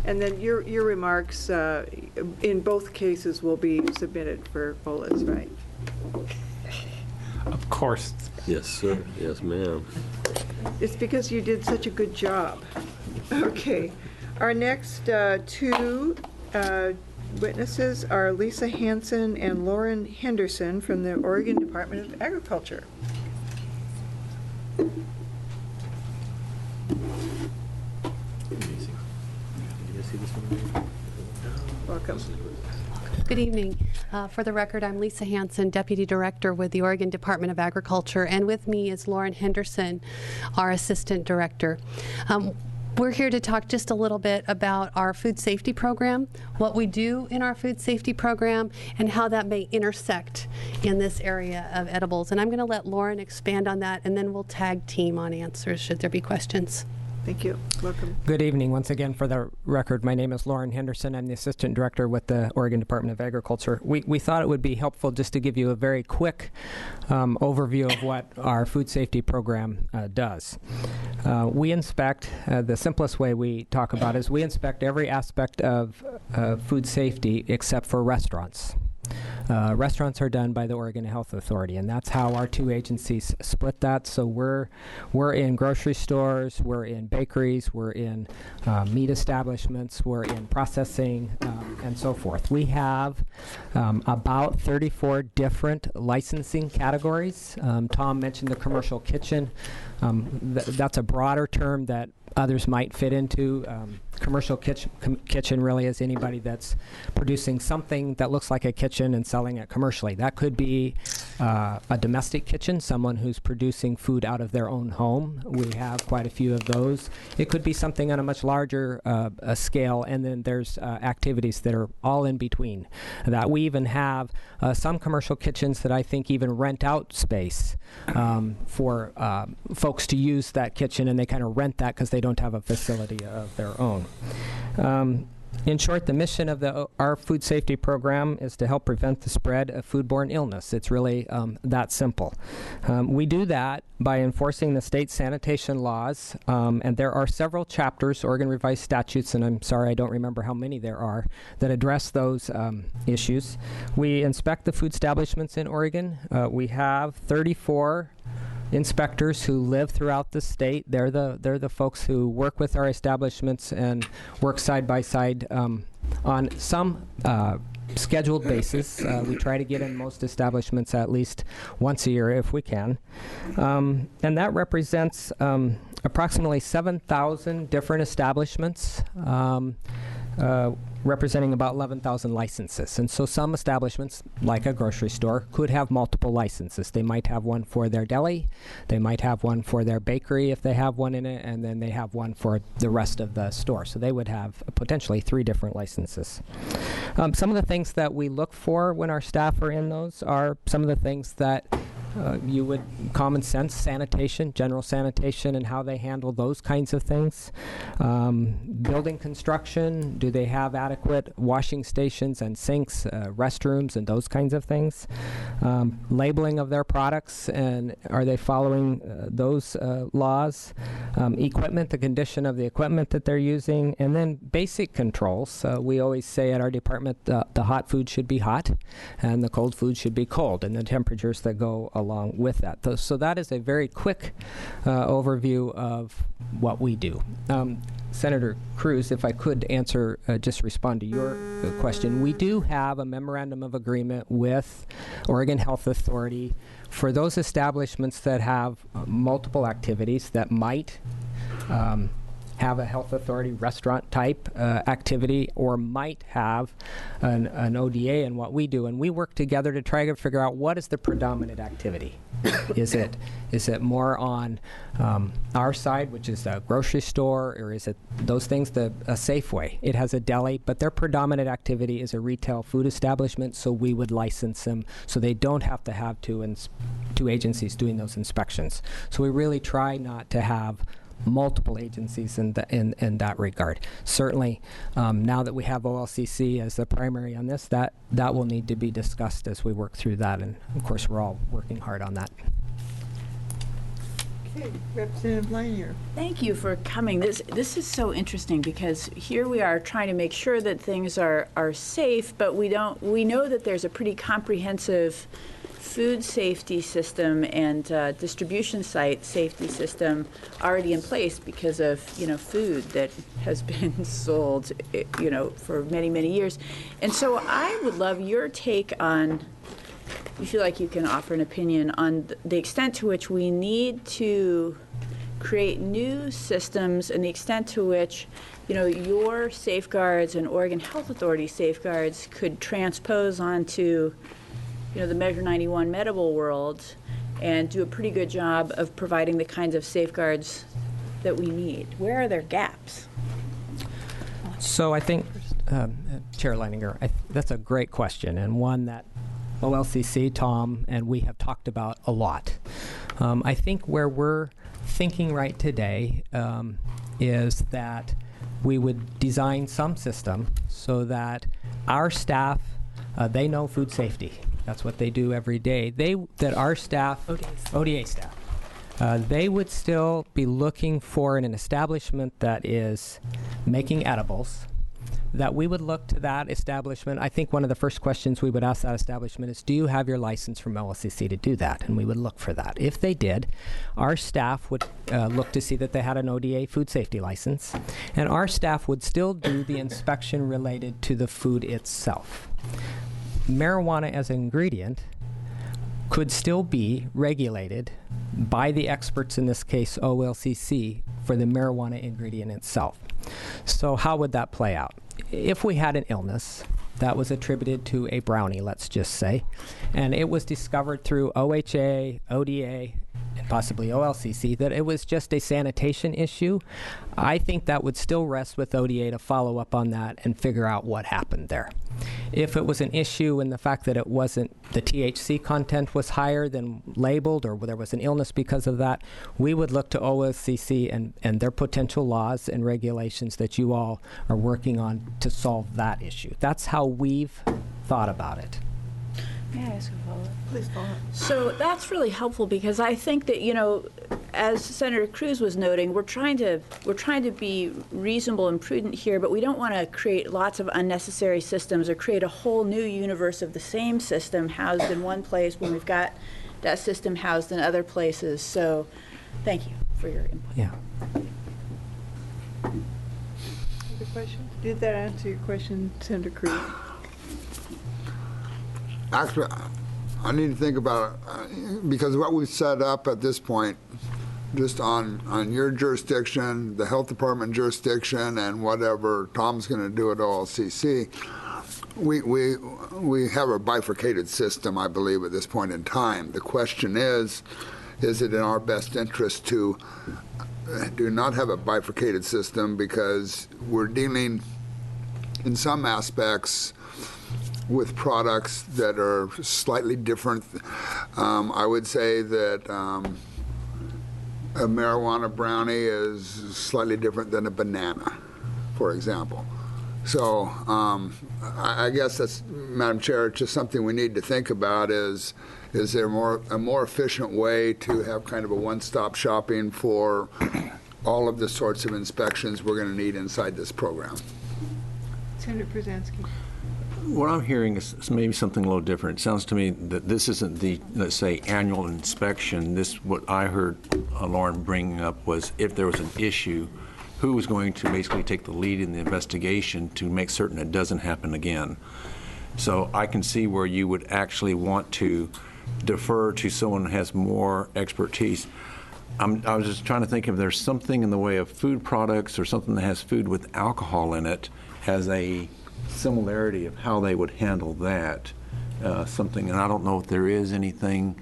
And then your remarks in both cases will be submitted for bullets, right? Of course. Yes, sir. Yes, ma'am. It's because you did such a good job. Okay. Our next 2 witnesses are Lisa Hansen and Lauren Henderson from the Oregon Department of Agriculture. Welcome. Good evening. For the record, I'm Lisa Hansen, Deputy Director with the Oregon Department of Agriculture, and with me is Lauren Henderson, our Assistant Director. We're here to talk just a little bit about our food safety program, what we do in our food safety program, and how that may intersect in this area of edibles. And I'm going to let Lauren expand on that, and then we'll tag team on answers should there be questions. Thank you. Welcome. Good evening. Once again, for the record, my name is Lauren Henderson. I'm the Assistant Director with the Oregon Department of Agriculture. We thought it would be helpful just to give you a very quick overview of what our food safety program does. We inspect, the simplest way we talk about is we inspect every aspect of food safety except for restaurants. Restaurants are done by the Oregon Health Authority, and that's how our two agencies split that. So we're in grocery stores, we're in bakeries, we're in meat establishments, we're in processing, and so forth. We have about 34 different licensing categories. Tom mentioned the commercial kitchen. That's a broader term that others might fit into. Commercial kitchen really is anybody that's producing something that looks like a kitchen and selling it commercially. That could be a domestic kitchen, someone who's producing food out of their own home. We have quite a few of those. It could be something on a much larger scale, and then there's activities that are all in between. That we even have some commercial kitchens that I think even rent out space for folks to use that kitchen, and they kind of rent that because they don't have a facility of their own. In short, the mission of our food safety program is to help prevent the spread of foodborne illness. It's really that simple. We do that by enforcing the state sanitation laws, and there are several chapters, Oregon Revised Statutes, and I'm sorry I don't remember how many there are, that address those issues. We inspect the food establishments in Oregon. We have 34 inspectors who live throughout the state. They're the folks who work with our establishments and work side by side on some scheduled basis. We try to get in most establishments at least once a year if we can. And that represents approximately 7,000 different establishments, representing about 11,000 licenses. And so some establishments, like a grocery store, could have multiple licenses. They might have one for their deli, they might have one for their bakery if they have one in it, and then they have one for the rest of the store. So they would have potentially 3 different licenses. Some of the things that we look for when our staff are in those are some of the things that you would common sense, sanitation, general sanitation, and how they handle those kinds of things. Building construction, do they have adequate washing stations and sinks, restrooms, and those kinds of things? Labeling of their products, and are they following those laws? Equipment, the condition of the equipment that they're using, and then basic controls. We always say at our department the hot food should be hot, and the cold food should be cold, and the temperatures that go along with that. So that is a very quick overview of what we do. Senator Cruz, if I could answer, just respond to your question. We do have a memorandum of agreement with Oregon Health Authority for those establishments that have multiple activities that might have a health authority restaurant type activity, or might have an ODA in what we do, and we work together to try to figure out what is the predominant activity. Is it more on our side, which is a grocery store, or is it those things, a Safeway? It has a deli, but their predominant activity is a retail food establishment, so we would license them so they don't have to have two agencies doing those inspections. So we really try not to have multiple agencies in that regard. Certainly, now that we have OLCC as the primary on this, that will need to be discussed as we work through that, and of course we're all working hard on that. Okay, Representative Lanier. Thank you for coming. This is so interesting because here we are trying to make sure that things are safe, but we know that there's a pretty comprehensive food safety system and distribution site safety system already in place because of food that has been sold for many years. And so I would love your take on, you feel like you can offer an opinion on the extent to which we need to create new systems and the extent to which your safeguards and Oregon Health Authority safeguards could transpose onto the Measure 91 Medable world and do a pretty good job of providing the kinds of safeguards that we need. Where are their gaps? So I think, Chair Leininger, that's a great question, and one that OLCC, Tom, and we have talked about a lot. I think where we're thinking right today is that we would design some system so that our staff, they know food safety. That's what they do every day. Our staff, ODA staff, they would still be looking for an establishment that is making edibles, that we would look to that establishment. I think one of the first questions we would ask that establishment is, do you have your license from OLCC to do that? And we would look for that. If they did, our staff would look to see that they had an ODA food safety license, and our staff would still do the inspection related to the food itself. Marijuana as an ingredient could still be regulated by the experts, in this case OLCC, for the marijuana ingredient itself. So how would that play out? If we had an illness that was attributed to a brownie, let's just say, and it was discovered through OHA, ODA, and possibly OLCC, that it was just a sanitation issue, I think that would still rest with ODA to follow up on that and figure out what happened there. If it was an issue in the fact that it wasn't, the THC content was higher than labeled, or there was an illness because of that, we would look to OLCC and their potential laws and regulations that you all are working on to solve that issue. That's how we've thought about it. May I ask a follow-up? Please follow up. So that's really helpful, because I think that, as Senator Cruz was noting, we're trying to be reasonable and prudent here, but we don't want to create lots of unnecessary systems or create a whole new universe of the same system housed in one place when we've got that system housed in other places. So thank you for your input. Yeah. Other questions? Did that answer your question, Senator Cruz? Actually, I need to think about it, because what we've set up at this point, just on your jurisdiction, the health department jurisdiction, and whatever Tom's going to do at OLCC, we have a bifurcated system, I believe, at this point in time. The question is it in our best interest to do not have a bifurcated system, because we're dealing, in some aspects, with products that are slightly different. I would say that a marijuana brownie is slightly different than a banana, for example. So I guess that's, Madam Chair, just something we need to think about is there a more efficient way to have kind of a one-stop shopping for all of the sorts of inspections we're going to need inside this program? Senator Brzezinski. What I'm hearing is maybe something a little different. It sounds to me that this isn't the, let's say, annual inspection. What I heard Lauren bring up was, if there was an issue, who was going to basically take the lead in the investigation to make certain it doesn't happen again. So I can see where you would actually want to defer to someone who has more expertise. I was just trying to think if there's something in the way of food products or something that has food with alcohol in it has a similarity of how they would handle that, something, and I don't know if there is anything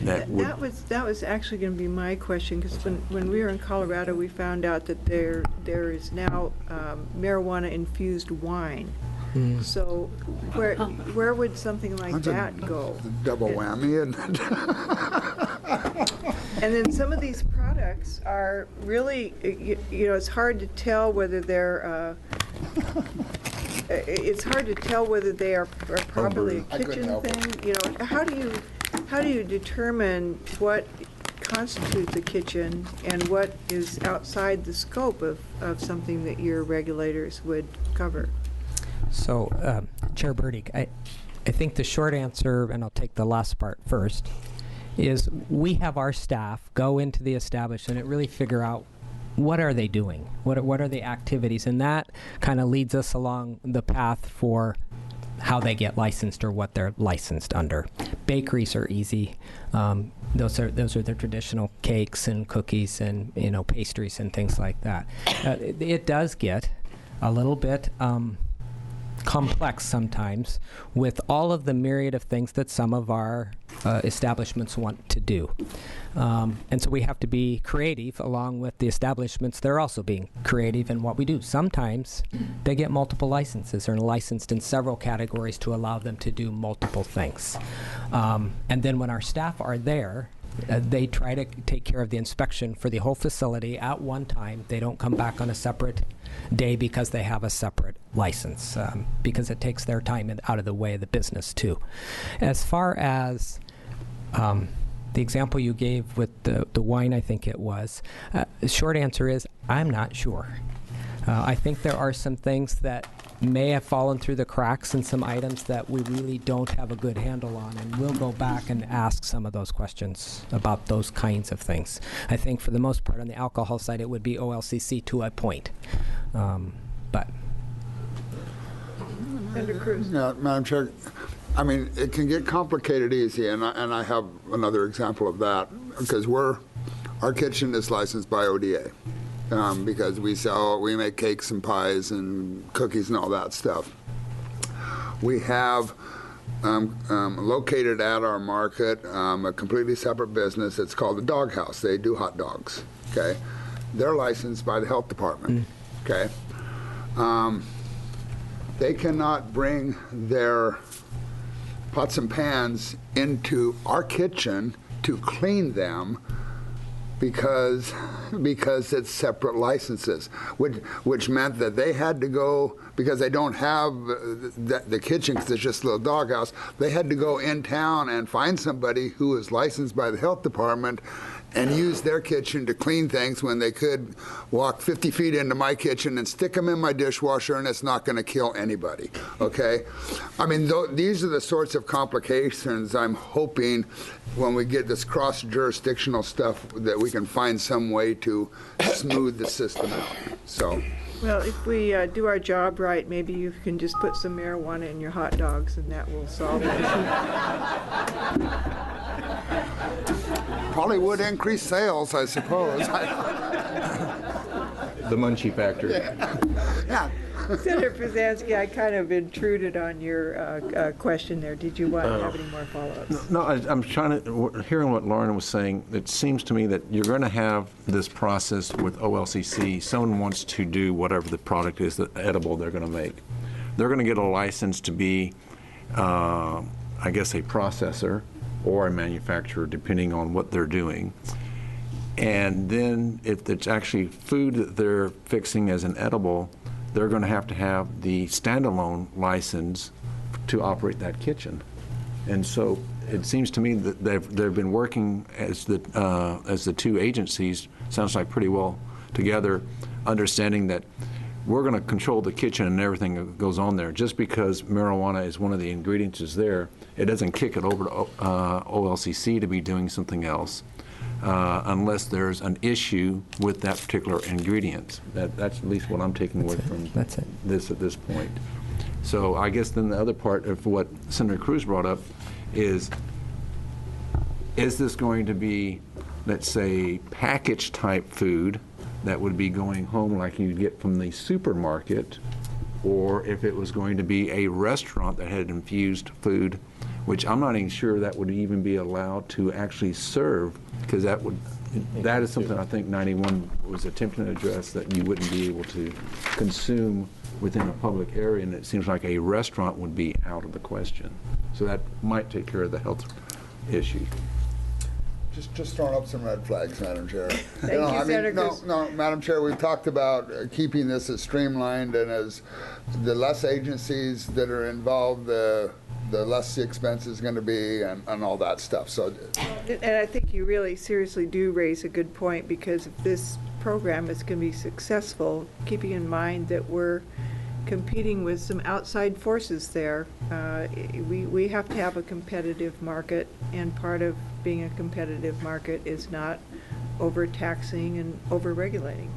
that would... That was actually going to be my question, because when we were in Colorado, we found out that there is now marijuana-infused wine. So where would something like that go? Double whammy, isn't it? And then some of these products are really, it's hard to tell whether they're it's hard to tell whether they are probably a kitchen thing. How do you determine what constitutes a kitchen and what is outside the scope of something that your regulators would cover? So, Chair Burdick, I think the short answer, and I'll take the last part first, is we have our staff go into the establishment and really figure out what are they doing, what are the activities, and that kind of leads us along the path for how they get licensed or what they're licensed under. Bakeries are easy. Those are the traditional cakes and cookies and pastries and things like that. It does get a little bit complex sometimes with all of the myriad of things that some of our establishments want to do. And so we have to be creative along with the establishments. They're also being creative in what we do. Sometimes they get multiple licenses or licensed in several categories to allow them to do multiple things. And then when our staff are there, they try to take care of the inspection for the whole facility at one time. They don't come back on a separate day because they have a separate license, because it takes their time out of the way of the business too. As far as the example you gave with the wine, I think it was, the short answer is I'm not sure. I think there are some things that may have fallen through the cracks and some items that we really don't have a good handle on, and we'll go back and ask some of those questions about those kinds of things. I think for the most part on the alcohol side it would be OLCC to a point. But Senator Cruz. Yeah, Madam Chair, I mean, it can get complicated easy, and I have another example of that, because our kitchen is licensed by ODA, because we make cakes and pies and cookies and all that stuff. We have located at our market a completely separate business. It's called the Dog House. They do hot dogs, okay? They're licensed by the health department, okay? They cannot bring their pots and pans into our kitchen to clean them because it's separate licenses, which meant that they had to go, because they don't have the kitchen, because it's just a little doghouse, they had to go in town and find somebody who is licensed by the health department and use their kitchen to clean things when they could walk 50 feet into my kitchen and stick them in my dishwasher, and it's not going to kill anybody, okay? I mean, these are the sorts of complications I'm hoping when we get this cross-jurisdictional stuff that we can find some way to smooth the system out, so. Well, if we do our job right, maybe you can just put some marijuana in your hot dogs and that will solve the issue. Probably would increase sales, I suppose. The munchie factor. Yeah. Senator Pruzansky, I kind of intruded on your question there. Did you want to have any more follow-ups? No, I'm trying to, hearing what Lauren was saying, it seems to me that you're going to have this process with OLCC. Someone wants to do whatever the product is, the edible they're going to make. They're going to get a license to be, I guess, a processor or a manufacturer, depending on what they're doing. And then if it's actually food that they're fixing as an edible, they're going to have the standalone license to operate that kitchen. And so it seems to me that they've been working as the two agencies, sounds like pretty well together, understanding that we're going to control the kitchen and everything that goes on there. Just because marijuana is one of the ingredients is there, it doesn't kick it over to OLCC to be doing something else. Unless there's an issue with that particular ingredient. That's at least what I'm taking away from this at this point. So I guess then the other part of what Senator Cruz brought up is this going to be, let's say, packaged type food that would be going home like you'd get from the supermarket, or if it was going to be a restaurant that had infused food, which I'm not even sure that would even be allowed to actually serve, because that is something I think 91 was attempting to address, that you wouldn't be able to consume within a public area, and it seems like a restaurant would be out of the question. So that might take care of the health issue. Just throwing up some red flags, Madam Chair. Thank you, Senator Cruz. No, Madam Chair, we've talked about keeping this as streamlined, and as the less agencies that are involved, the less the expense is going to be, and all that stuff. So, and I think you really seriously do raise a good point, because if this program is going to be successful, keeping in mind that we're competing with some outside forces there, we have to have a competitive market, and part of being a competitive market is not overtaxing and over-regulating.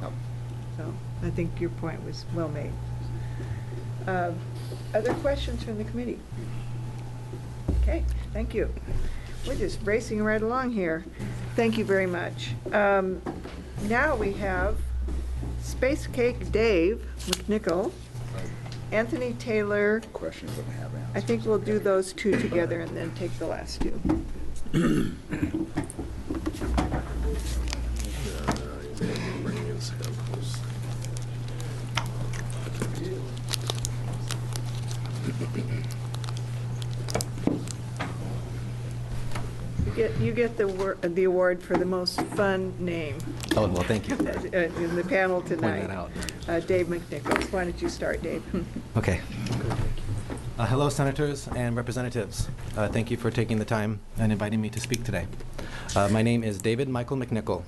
So I think your point was well made. Other questions from the committee? Okay, thank you. We're just racing right along here. Thank you very much. Now we have Space Cake Dave McNichol, Anthony Taylor. questions that I have answered. I think we'll do those two together and then take the last two. You get the award for the most fun name Oh, well, thank you. in the panel tonight. Point that out. Dave McNichols. Why don't you start, Dave? Okay. Hello, senators and representatives. Thank you for taking the time and inviting me to speak today. My name is David Michael McNichol.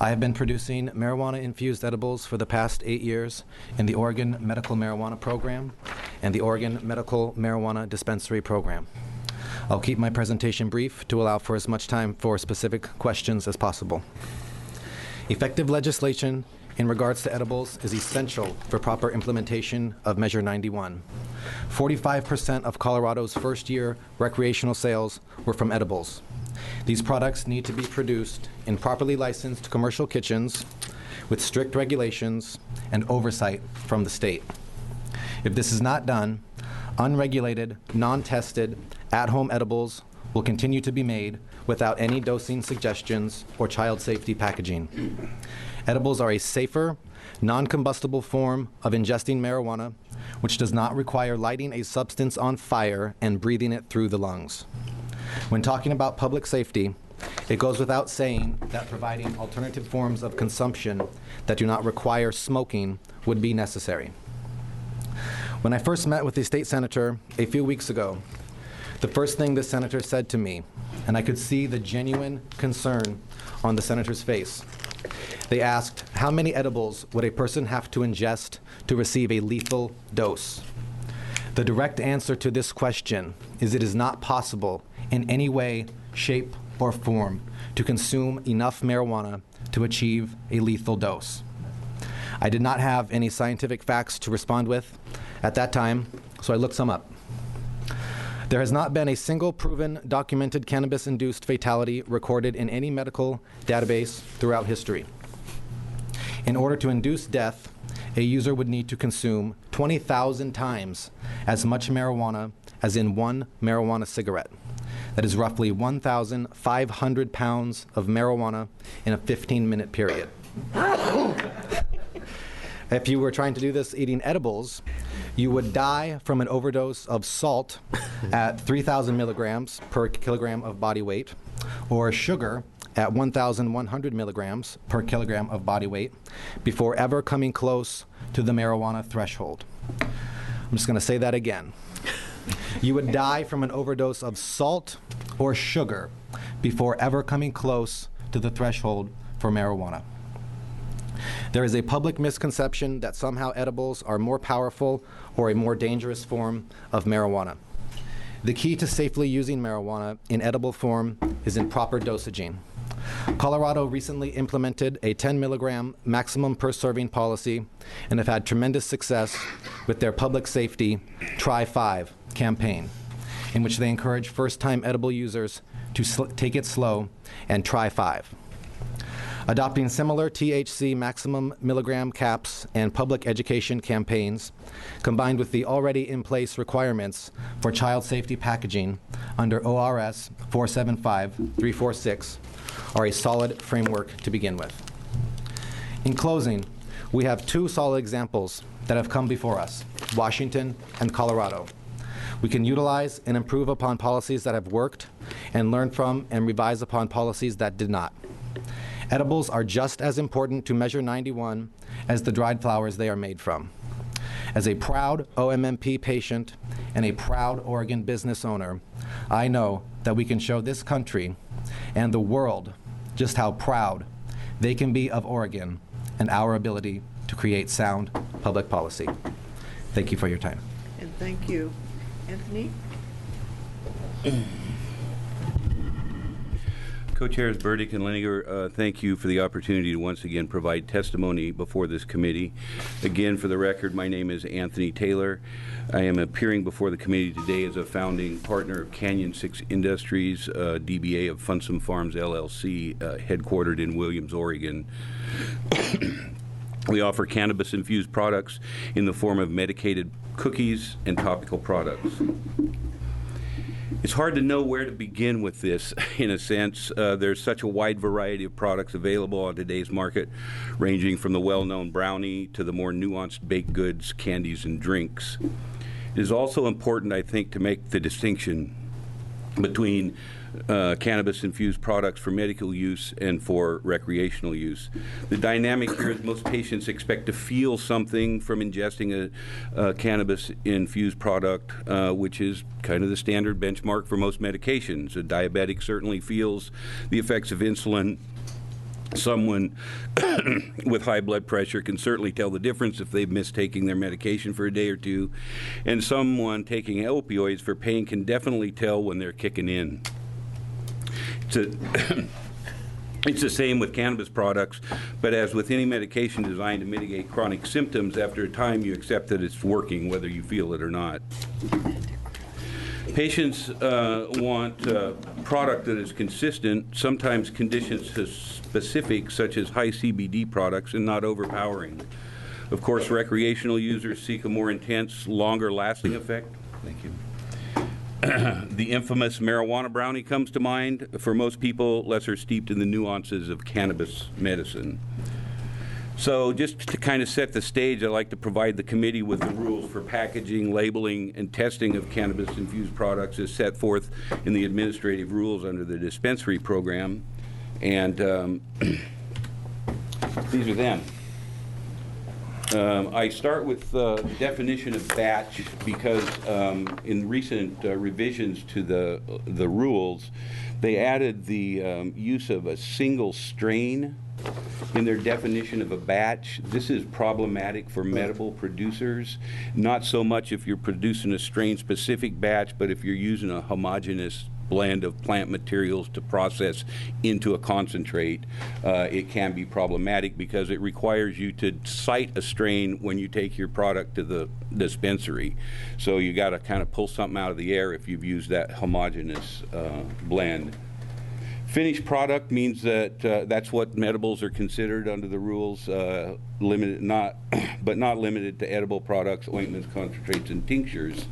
I have been producing marijuana-infused edibles for the past 8 years in the Oregon Medical Marijuana Program and the Oregon Medical Marijuana Dispensary Program. I'll keep my presentation brief to allow for as much time for specific questions as possible. Effective legislation in regards to edibles is essential for proper implementation of Measure 91. 45% of Colorado's first-year recreational sales were from edibles. These products need to be produced in properly licensed commercial kitchens with strict regulations and oversight from the state. If this is not done, unregulated, non-tested, at-home edibles will continue to be made without any dosing suggestions or child safety packaging. Edibles are a safer, non-combustible form of ingesting marijuana, which does not require lighting a substance on fire and breathing it through the lungs. When talking about public safety, it goes without saying that providing alternative forms of consumption that do not require smoking would be necessary. When I first met with the state senator a few weeks ago, the first thing the senator said to me, and I could see the genuine concern on the senator's face, they asked, how many edibles would a person have to ingest to receive a lethal dose? The direct answer to this question is it is not possible in any way, shape, or form to consume enough marijuana to achieve a lethal dose. I did not have any scientific facts to respond with at that time, so I looked some up. There has not been a single proven documented cannabis-induced fatality recorded in any medical database throughout history. In order to induce death, a user would need to consume 20,000 times as much marijuana as in one marijuana cigarette. That is roughly 1,500 pounds of marijuana in a 15-minute period. If you were trying to do this eating edibles, you would die from an overdose of salt at 3,000 milligrams per kilogram of body weight, or sugar at 1,100 milligrams per kilogram of body weight, before ever coming close to the marijuana threshold. I'm just going to say that again. You would die from an overdose of salt or sugar before ever coming close to the threshold for marijuana. There is a public misconception that somehow edibles are more powerful or a more dangerous form of marijuana. The key to safely using marijuana in edible form is in proper dosaging. Colorado recently implemented a 10 milligram maximum per serving policy and have had tremendous success with their public safety Try 5 campaign, in which they encourage first-time edible users to take it slow and try 5. Adopting similar THC maximum milligram caps and public education campaigns, combined with the already in place requirements for child safety packaging under ORS 475346, are a solid framework to begin with. In closing, we have two solid examples that have come before us, Washington and Colorado. We can utilize and improve upon policies that have worked and learn from and revise upon policies that did not. Edibles are just as important to Measure 91 as the dried flowers they are made from. As a proud OMMP patient and a proud Oregon business owner, I know that we can show this country and the world just how proud they can be of Oregon and our ability to create sound public policy. Thank you for your time. And thank you. Anthony? Co-Chairs Burdick and Leninger, thank you for the opportunity to once again provide testimony before this committee. Again, for the record, my name is Anthony Taylor. I am appearing before the committee today as a founding partner of Canyon 6 Industries, DBA of Funsome Farms, LLC, headquartered in Williams, Oregon. We offer cannabis-infused products in the form of medicated cookies and topical products. It's hard to know where to begin with this, in a sense. There's such a wide variety of products available on today's market, ranging from the well-known brownie to the more nuanced baked goods, candies, and drinks. It is also important, I think, to make the distinction between cannabis-infused products for medical use and for recreational use. The dynamic here is most patients expect to feel something from ingesting a cannabis-infused product, which is kind of the standard benchmark for most medications. A diabetic certainly feels the effects of insulin. Someone with high blood pressure can certainly tell the difference if they've missed taking their medication for a day or two, and someone taking opioids for pain can definitely tell when they're kicking in. It's the same with cannabis products, but as with any medication designed to mitigate chronic symptoms, after a time you accept that it's working, whether you feel it or not. Patients want a product that is consistent, sometimes condition-specific, such as high CBD products, and not overpowering. Of course, recreational users seek a more intense, longer-lasting effect. Thank you. The infamous marijuana brownie comes to mind. For most people, lesser steeped in the nuances of cannabis medicine. So just to kind of set the stage, I'd like to provide the committee with the rules for packaging, labeling, and testing of cannabis-infused products as set forth in the administrative rules under the dispensary program. And these are them. I start with the definition of batch because in recent revisions to the rules, they added the use of a single strain in their definition of a batch. This is problematic for medical producers, not so much if you're producing a strain-specific batch, but if you're using a homogeneous blend of plant materials to process into a concentrate, it can be problematic because it requires you to cite a strain when you take your product to the dispensary. So you got to kind of pull something out of the air if you've used that homogeneous blend. Finished product means that that's what medibles are considered under the rules, limited, but not limited to edible products, ointments, concentrates, and tinctures.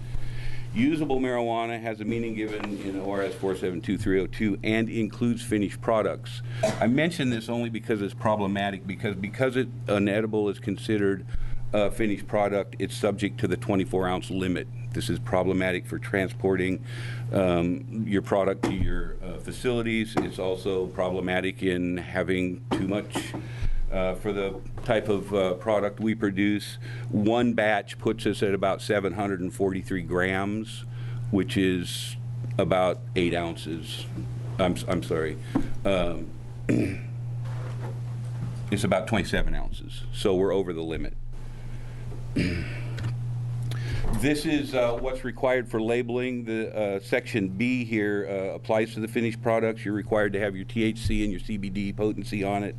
Usable marijuana has a meaning given in ORS 472302 and includes finished products. I mention this only because it's problematic, because an edible is considered a finished product, it's subject to the 24-ounce limit. This is problematic for transporting your product to your facilities. It's also problematic in having too much for the type of product we produce. One batch puts us at about 743 grams, which is about 8 ounces. I'm sorry. It's about 27 ounces, so we're over the limit. This is what's required for labeling. The Section B here applies to the finished products. You're required to have your THC and your CBD potency on it.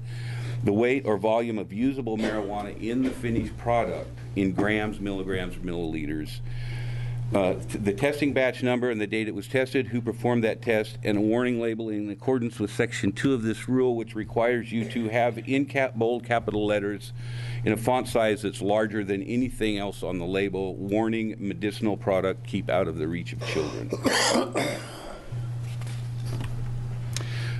The weight or volume of usable marijuana in the finished product in grams, milligrams, or milliliters. The testing batch number and the date it was tested, who performed that test, and a warning label in accordance with Section 2 of this rule, which requires you to have in bold capital letters in a font size that's larger than anything else on the label, warning medicinal product, keep out of the reach of children.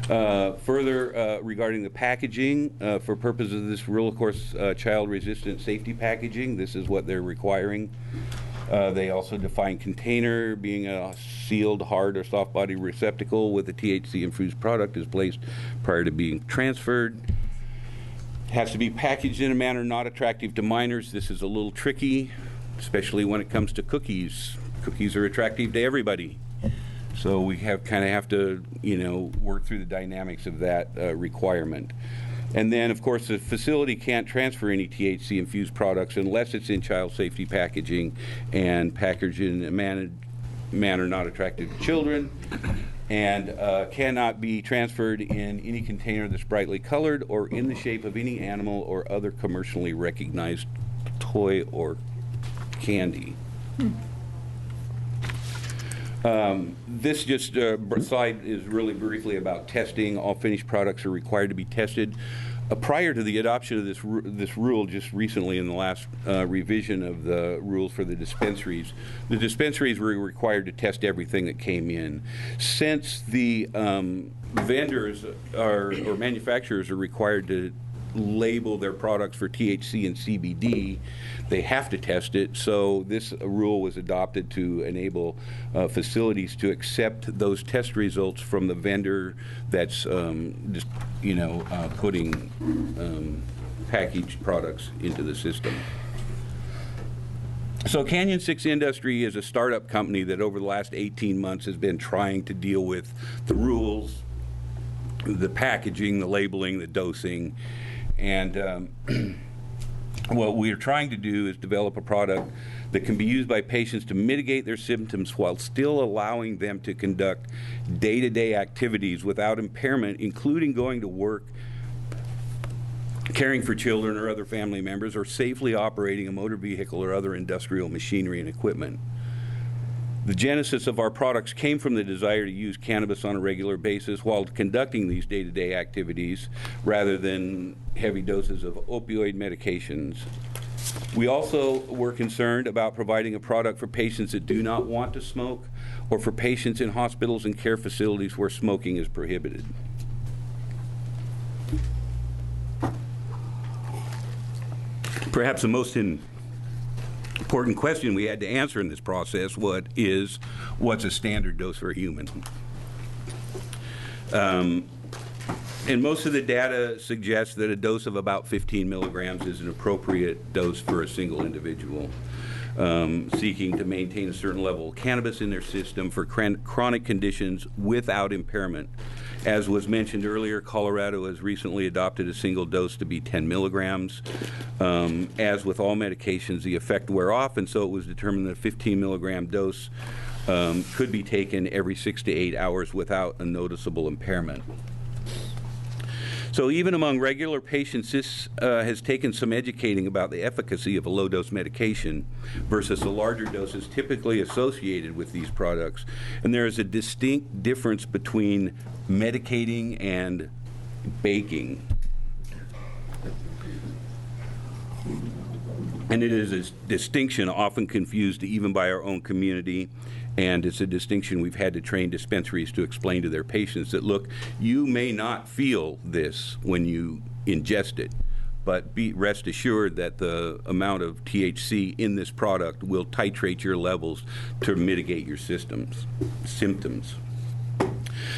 Further, regarding the packaging, for purposes of this rule, of course, child-resistant safety packaging, this is what they're requiring. They also define container being a sealed, hard, or soft body receptacle with a THC-infused product is placed prior to being transferred. It has to be packaged in a manner not attractive to minors. This is a little tricky, especially when it comes to cookies. Cookies are attractive to everybody. So we have to, work through the dynamics of that requirement. And then, of course, the facility can't transfer any THC-infused products unless it's in child safety packaging and packaged in a manner not attractive to children, and cannot be transferred in any container that's brightly colored or in the shape of any animal or other commercially recognized toy or candy. This slide is really briefly about testing. All finished products are required to be tested. Prior to the adoption of this rule, just recently in the last revision of the rules for the dispensaries were required to test everything that came in. Since the vendors or manufacturers are required to label their products for THC and CBD, they have to test it. So this rule was adopted to enable facilities to accept those test results from the vendor that's putting packaged products into the system. So Canyon 6 Industry is a startup company that over the last 18 months has been trying to deal with the rules the packaging, the labeling, the dosing, and what we're trying to do is develop a product that can be used by patients to mitigate their symptoms while still allowing them to conduct day-to-day activities without impairment, including going to work, caring for children or other family members, or safely operating a motor vehicle or other industrial machinery and equipment. The genesis of our products came from the desire to use cannabis on a regular basis while conducting these day-to-day activities rather than heavy doses of opioid medications. We also were concerned about providing a product for patients that do not want to smoke or for patients in hospitals and care facilities where smoking is prohibited. Perhaps the most important question we had to answer in this process what's a standard dose for a human? And most of the data suggests that a dose of about 15 milligrams is an appropriate dose for a single individual seeking to maintain a certain level of cannabis in their system for chronic conditions without impairment. As was mentioned earlier, Colorado has recently adopted a single dose to be 10 milligrams. As with all medications, the effect wear off, and so it was determined that a 15 milligram dose could be taken every 6 to 8 hours without a noticeable impairment. So even among regular patients, this has taken some educating about the efficacy of a low-dose medication versus the larger doses typically associated with these products. And there is a distinct difference between medicating and baking. And it is a distinction often confused even by our own community, and it's a distinction we've had to train dispensaries to explain to their patients that, look, you may not feel this when you ingest it, but rest assured that the amount of THC in this product will titrate your levels to mitigate your symptoms.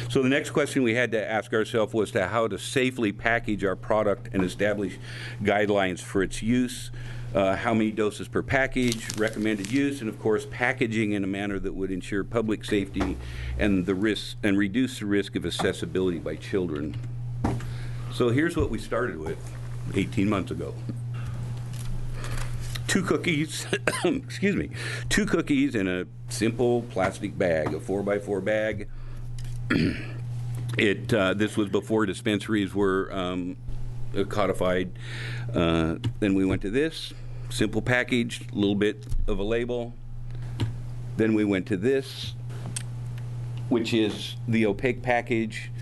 So the next question we had to ask ourselves was how to safely package our product and establish guidelines for its use. How many doses per package, recommended use, and of course packaging in a manner that would ensure public safety and reduce the risk of accessibility by children. So here's what we started with 18 months ago. 2 cookies, excuse me, 2 cookies in a simple plastic bag, a 4x4 bag. This was before dispensaries were codified. Then we went to this, simple package, a little bit of a label. Then we went to this, which is the opaque package,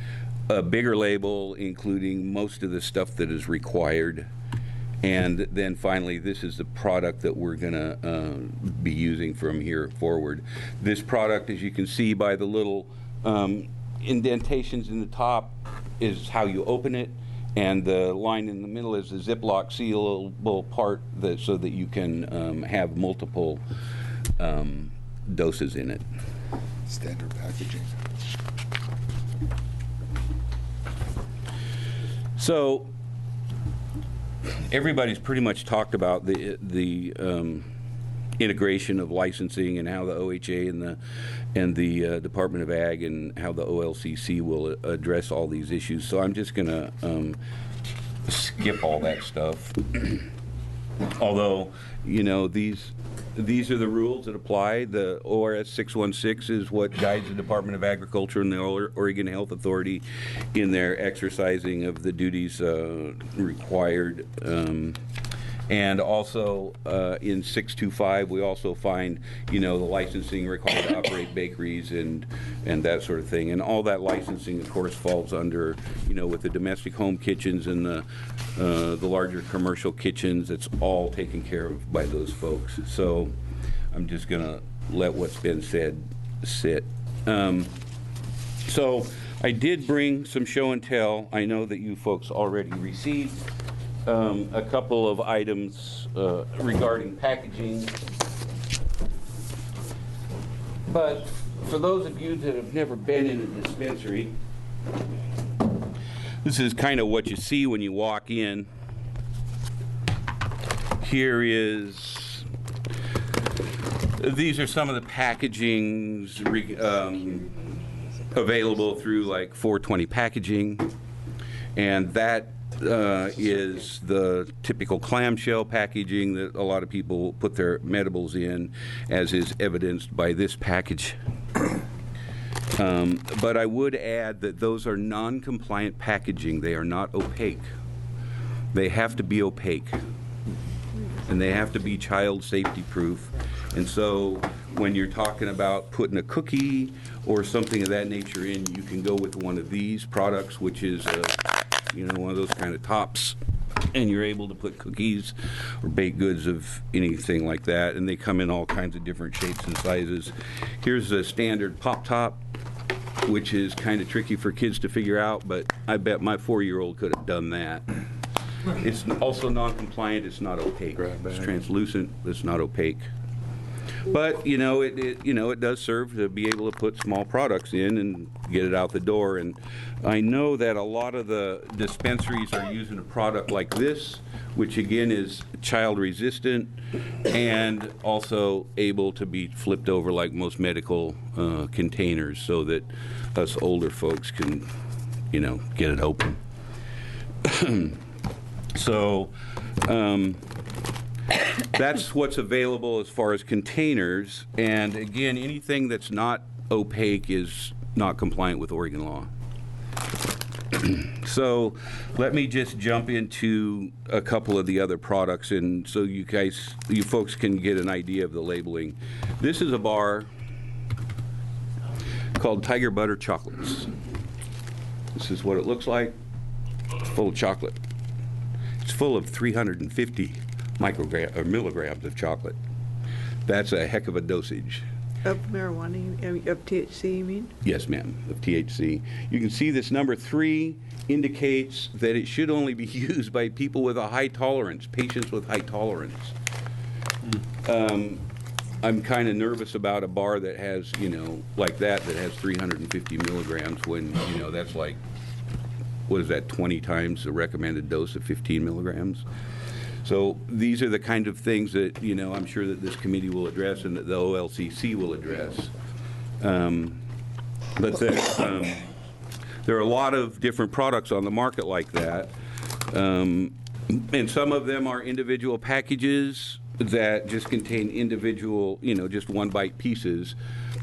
a bigger label including most of the stuff that is required. And then finally, this is the product that we're going to be using from here forward. This product, as you can see by the little indentations in the top, is how you open it. And the line in the middle is the Ziploc sealable part so that you can have multiple doses in it. Standard packaging. So everybody's pretty much talked about the integration of licensing and how the OHA and the Department of Ag and how the OLCC will address all these issues. So I'm just going to skip all that stuff. Although, you know, these are the rules that apply. The ORS 616 is what guides the Department of Agriculture and the Oregon Health Authority in their exercising of the duties required. And also in 625, we also find, you know, the licensing required to operate bakeries and that sort of thing. And all that licensing, of course, falls under, you know, with the domestic home kitchens and the larger commercial kitchens. It's all taken care of by those folks. So I'm just going to let what's been said sit. So I did bring some show and tell. I know that you folks already received a couple of items regarding packaging. But for those of you that have never been in a dispensary, this is kind of what you see when you walk in. These are some of the packagings available through like 420 packaging, and that is the typical clamshell packaging that a lot of people put their medibles in, as is evidenced by this package. But I would add that those are non-compliant packaging. They are not opaque. They have to be opaque, and they have to be child safety proof. And so when you're talking about putting a cookie or something of that nature in, you can go with one of these products, which is one of those kind of tops, and you're able to put cookies or baked goods of anything like that, and they come in all kinds of different shapes and sizes. Here's a standard pop top, which is kind of tricky for kids to figure out, but I bet my 4-year-old could have done that. It's also non-compliant. It's not opaque. It's translucent. It's not opaque. But it does serve to be able to put small products in and get it out the door. And I know that a lot of the dispensaries are using a product like this, which again is child resistant and also able to be flipped over like most medical containers, so that us older folks can, get it open. So that's what's available as far as containers. And again, anything that's not opaque is not compliant with Oregon law. So let me just jump into a couple of the other products, and so you folks can get an idea of the labeling. This is a bar called Tiger Butter Chocolates. This is what it looks like. It's full of chocolate. It's full of 350 milligrams of chocolate. That's a heck of a dosage. Of marijuana, of THC, you mean? Yes, ma'am, of THC. You can see this number 3 indicates that it should only be used by people with a high tolerance, patients with high tolerance. I'm kind of nervous about a bar that has, like that has 350 milligrams when, that's like, what is that, 20 times the recommended dose of 15 milligrams? So these are the kind of things that, I'm sure that this committee will address and that the OLCC will address. But there are a lot of different products on the market like that. And some of them are individual packages that just contain individual, just one bite pieces.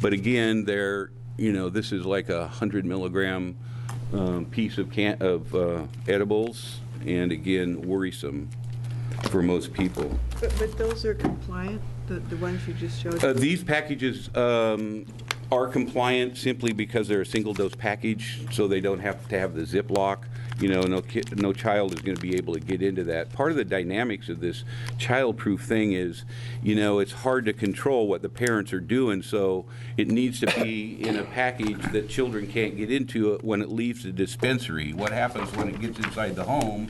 But again, they're, this is like a 100 milligram piece of edibles, and again, worrisome for most people. But those are compliant, the ones you just showed? These packages are compliant simply because they're a single-dose package, so they don't have to have the Ziploc. No child is going to be able to get into that. Part of the dynamics of this child-proof thing is, it's hard to control what the parents are doing, so it needs to be in a package that children can't get into when it leaves the dispensary. What happens when it gets inside the home,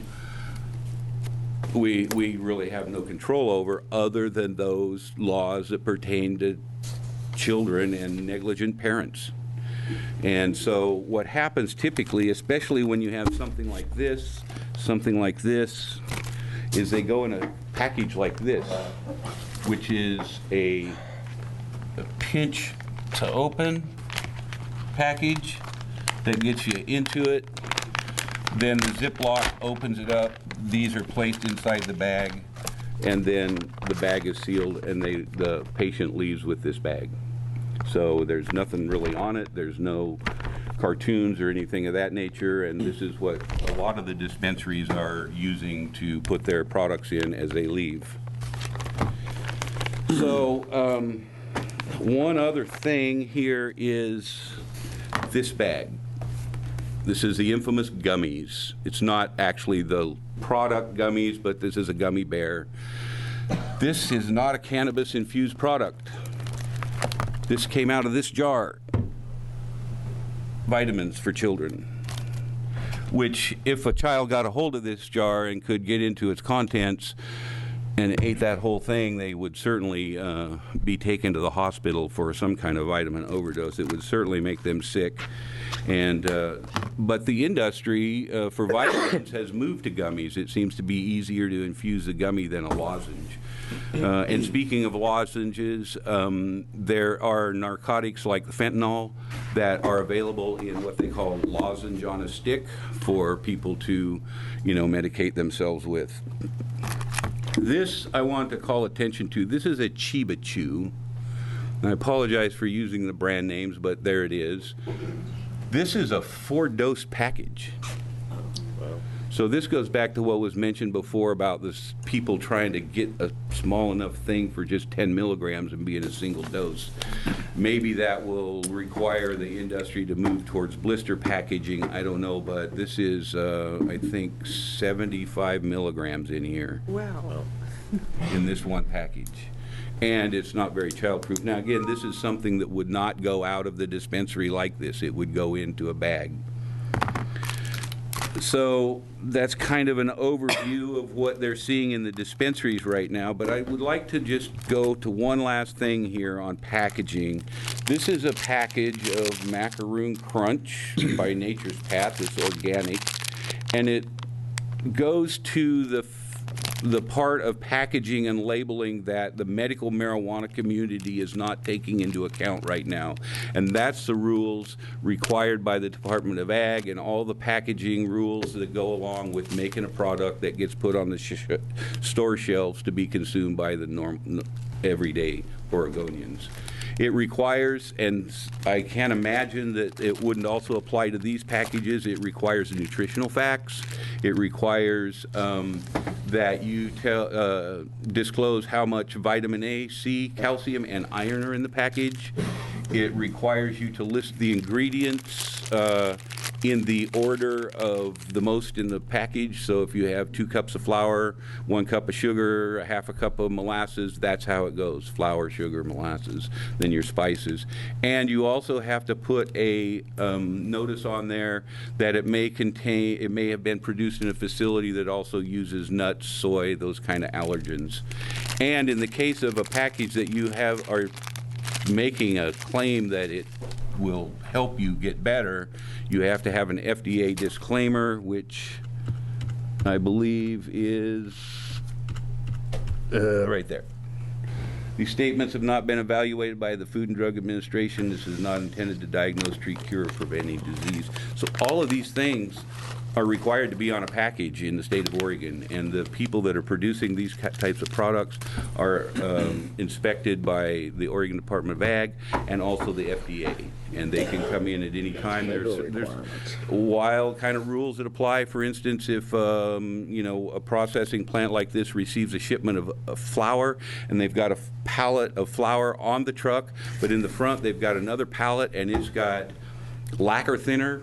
we really have no control over, other than those laws that pertain to children and negligent parents. And so what happens typically, especially when you have something like this, is they go in a package like this, which is a pinch to open package that gets you into it. Then the Ziploc opens it up. These are placed inside the bag, and then the bag is sealed, and the patient leaves with this bag. So there's nothing really on it. There's no cartoons or anything of that nature, and this is what a lot of the dispensaries are using to put their products in as they leave. So one other thing here is this bag. This is the infamous gummies. It's not actually the product gummies, but this is a gummy bear. This is not a cannabis-infused product. This came out of this jar. Vitamins for children, which if a child got a hold of this jar and could get into its contents and ate that whole thing, they would certainly be taken to the hospital for some kind of vitamin overdose. It would certainly make them sick. And but the industry for vitamins has moved to gummies. It seems to be easier to infuse the gummy than a lozenge. And speaking of lozenges, there are narcotics like the fentanyl that are available in what they call lozenge on a stick for people to, medicate themselves with. This I want to call attention to. This is a Chiba Chew. And I apologize for using the brand names, but there it is. This is a 4-dose package. So this goes back to what was mentioned before about this people trying to get a small enough thing for just 10 milligrams and be in a single dose. Maybe that will require the industry to move towards blister packaging. I don't know, but this is, I think, 75 milligrams in here. Wow. In this one package. And it's not very childproof. Now, again, this is something that would not go out of the dispensary like this. It would go into a bag. So that's kind of an overview of what they're seeing in the dispensaries right now, but I would like to just go to one last thing here on packaging. This is a package of Macaroon Crunch by Nature's Path. It's organic, and it goes to the part of packaging and labeling that the medical marijuana community is not taking into account right now. And that's the rules required by the Department of Ag and all the packaging rules that go along with making a product that gets put on the store shelves to be consumed by the everyday Oregonians. It requires, and I can't imagine that it wouldn't also apply to these packages, it requires nutritional facts. It requires that you disclose how much vitamin A, C, calcium, and iron are in the package. It requires you to list the ingredients in the order of the most in the package. So if you have 2 cups of flour, 1 cup of sugar, a half a cup of molasses, that's how it goes. Flour, sugar, molasses, then your spices. And you also have to put a notice on there that it may have been produced in a facility that also uses nuts, soy, those kind of allergens. And in the case of a package that you are making a claim that it will help you get better, you have to have an FDA disclaimer, which I believe is right there. These statements have not been evaluated by the Food and Drug Administration. This is not intended to diagnose, treat, cure, or prevent any disease. So all of these things are required to be on a package in the state of Oregon, and the people that are producing these types of products are inspected by the Oregon Department of Ag and also the FDA, and they can come in at any time. There's wild kind of rules that apply. For instance, if a processing plant like this receives a shipment of flour and they've got a pallet of flour on the truck, but in the front they've got another pallet and it's got lacquer thinner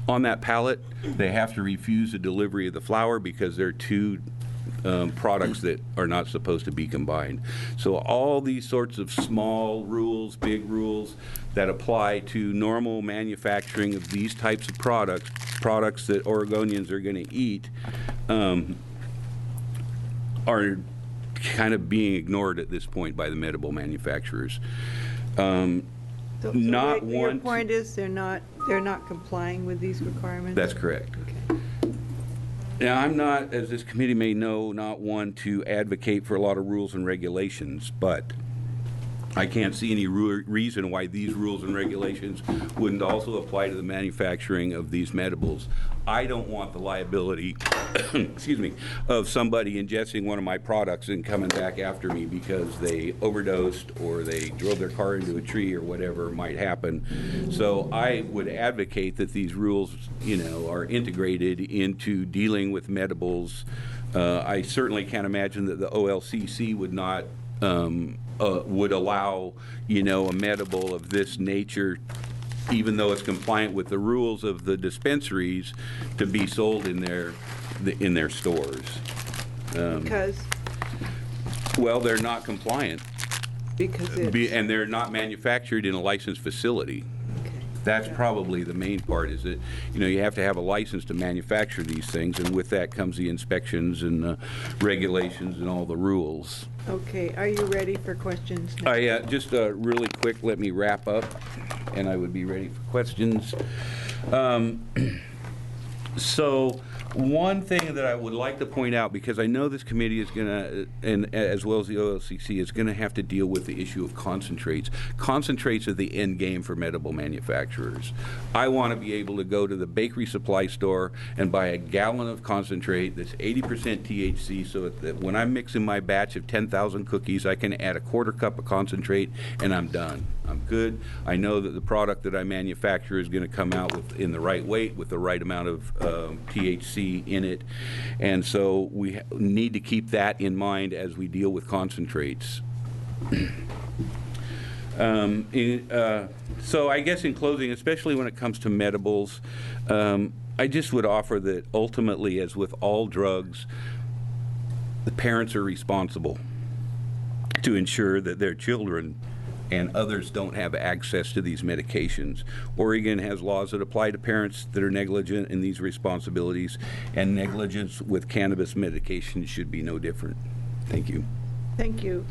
on that pallet, they have to refuse the delivery of the flour because they're 2 products that are not supposed to be combined. So all these sorts of small rules, big rules that apply to normal manufacturing of these types of products that Oregonians are going to eat, are kind of being ignored at this point by the medical manufacturers. So your point is they're not complying with these requirements? That's correct. Okay. Now, I'm not, as this committee may know, not one to advocate for a lot of rules and regulations, but I can't see any reason why these rules and regulations wouldn't also apply to the manufacturing of these medibles. I don't want the liability, excuse me, of somebody ingesting one of my products and coming back after me because they overdosed or they drove their car into a tree or whatever might happen. So I would advocate that these rules, are integrated into dealing with medibles. I certainly can't imagine that the OLCC would not would allow, a medible of this nature, even though it's compliant with the rules of the dispensaries, to be sold in their stores. Because? Well, they're not compliant. Because and they're not manufactured in a licensed facility. That's probably the main part, is that, you have to have a license to manufacture these things, and with that comes the inspections and the regulations and all the rules. Okay, are you ready for questions now? Just really quick, let me wrap up, and I would be ready for questions. So One thing that I would like to point out, because I know this committee is going to, and as well as the OLCC, is going to have to deal with the issue of concentrates. Concentrates are the end game for medical manufacturers. I want to be able to go to the bakery supply store and buy a gallon of concentrate that's 80% THC, so that when I'm mixing my batch of 10,000 cookies, I can add a quarter cup of concentrate and I'm done. I'm good. I know that the product that I manufacture is going to come out in the right weight with the right amount of THC in it, and so we need to keep that in mind as we deal with concentrates. So I guess in closing, especially when it comes to medibles, I just would offer that ultimately, as with all drugs, the parents are responsible to ensure that their children and others don't have access to these medications. Oregon has laws that apply to parents that are negligent in these responsibilities, and negligence with cannabis medication should be no different. Thank you. Thank you.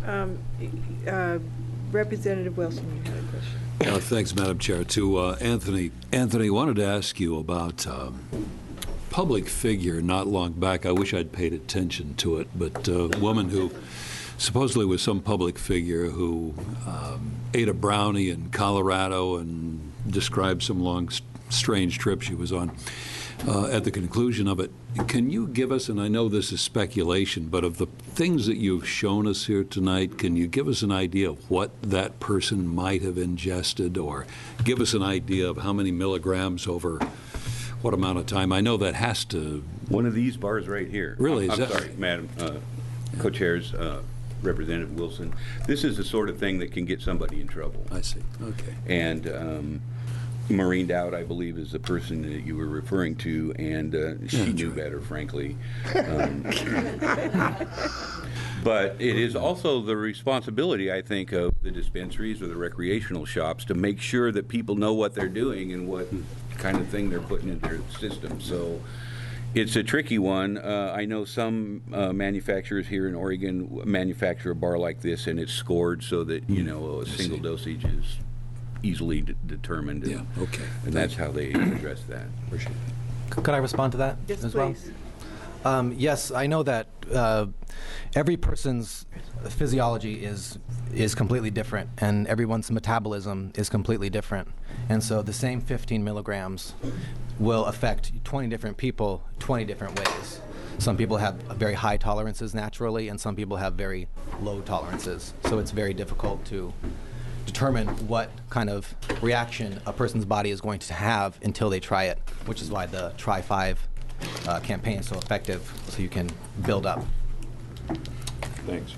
Representative Wilson, you had a question. Thanks, Madam Chair. To Anthony. Anthony, wanted to ask you about public figure not long back. I wish I'd paid attention to it, but a woman who supposedly was some public figure who ate a brownie in Colorado and described some long, strange trip she was on. At the conclusion of it, can you give us, and I know this is speculation, but of the things that you've shown us here tonight, can you give us an idea of what that person might have ingested, or give us an idea of how many milligrams over what amount of time? I know that has to... One of these bars right here. Really? I'm sorry, Madam Co-Chairs, Representative Wilson. This is the sort of thing that can get somebody in trouble. I see. Okay. And Maureen Dowd, I believe, is the person that you were referring to, and she knew better, frankly. But it is also the responsibility, I think, of the dispensaries or the recreational shops to make sure that people know what they're doing and what kind of thing they're putting in their system. So it's a tricky one. I know some manufacturers here in Oregon manufacture a bar like this, and it's scored so that, you know, a single dosage is easily determined. Yeah, okay. And that's how they address that. Appreciate it. Could I respond to that Yes, as please. well? Yes, I know that every person's physiology is completely different, and everyone's metabolism is completely different. And so the same 15 milligrams will affect 20 different people 20 different ways. Some people have very high tolerances naturally, and some people have very low tolerances. So it's very difficult to determine what kind of reaction a person's body is going to have until they try it, which is why the Try 5 campaign is so effective, so you can build up. Thanks.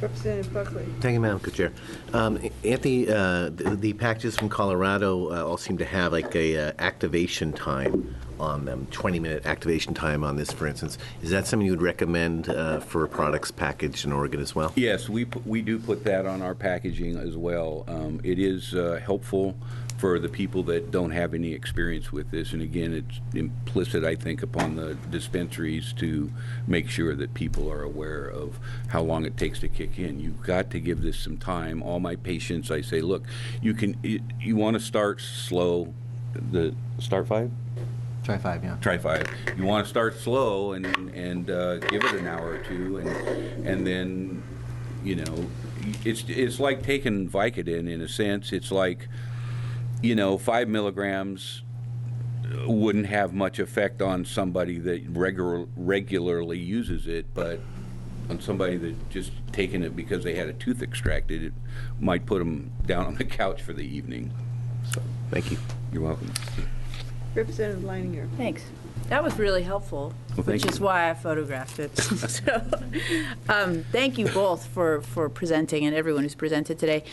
Representative Buckley. Thank you, Madam Co-Chair. Anthony, the packages from Colorado all seem to have like a activation time on them, 20-minute activation time on this, for instance. Is that something you would recommend for products packaged in Oregon as well? Yes, we do put that on our packaging as well. It is helpful for the people that don't have any experience with this, and again, it's implicit, I think, upon the dispensaries to make sure that people are aware of how long it takes to kick in. You've got to give this some time. All my patients, I say, look, you want to start slow. Start 5? Try 5, yeah. Try 5. You want to start slow and give it an hour or two, and then, you know, it's like taking Vicodin in a sense. It's like, you know, 5 milligrams wouldn't have much effect on somebody that regularly uses it, but on somebody that just taken it because they had a tooth extracted, it might put them down on the couch for the evening. So, thank you. You're welcome. Representative Leininger. Thanks. That was really helpful, Well, which is why I photographed it. So, thank you both for presenting, and everyone who's presented today.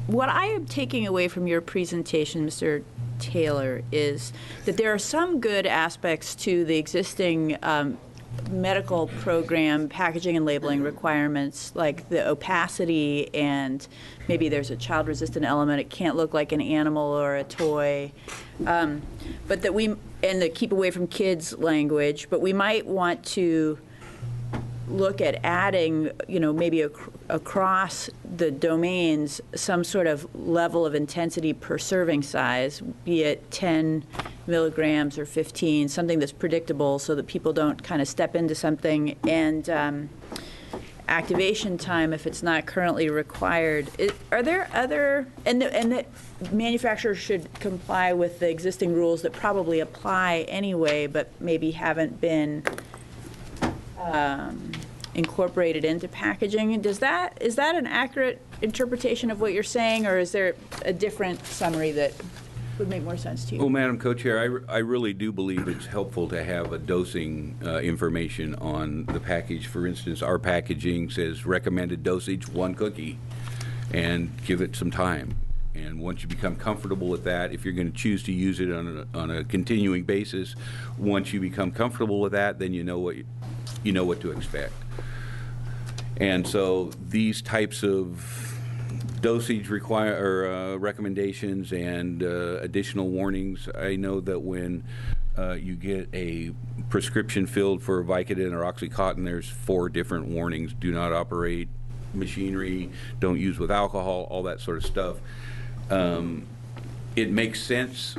What I am taking away from your presentation, Mr. Taylor, is that there are some good aspects to the existing medical program packaging and labeling requirements, like the opacity, and maybe there's a child-resistant element. It can't look like an animal or a toy. But that and the keep away from kids language, but we might want to look at adding, you know, maybe across the domains some sort of level of intensity per serving size, be it 10 milligrams or 15, something that's predictable so that people don't kind of step into something, and activation time if it's not currently required. Are there other, and that manufacturers should comply with the existing rules that probably apply anyway, but maybe haven't been incorporated into packaging. Is that an accurate interpretation of what you're saying, or is there a different summary that would make more sense to you? Well, Madam Co-Chair, I really do believe it's helpful to have a dosing information on the package. For instance, our packaging says recommended dosage 1 cookie, and give it some time. And once you become comfortable with that, if you're going to choose to use it on a continuing basis, once you become comfortable with that, then you know what to expect. And so these types of dosage recommendations and additional warnings, I know that when you get a prescription filled for Vicodin or OxyContin, there's 4 different warnings: do not operate machinery, don't use with alcohol, all that sort of stuff. It makes sense,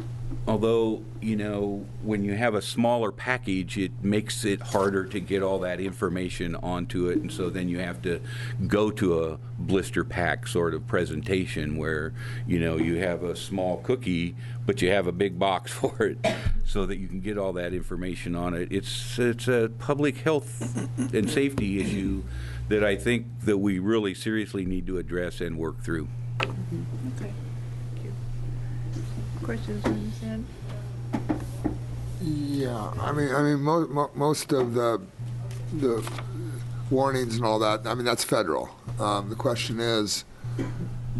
although, when you have a smaller package, it makes it harder to get all that information onto it, and so then you have to go to a blister pack sort of presentation where, you have a small cookie, but you have a big box for it so that you can get all that information on it. It's a public health and safety issue that I think that we really seriously need to address and work through. Okay. Thank you. Questions on this end? Yeah, I mean, most of the warnings and all that, that's federal. The question is,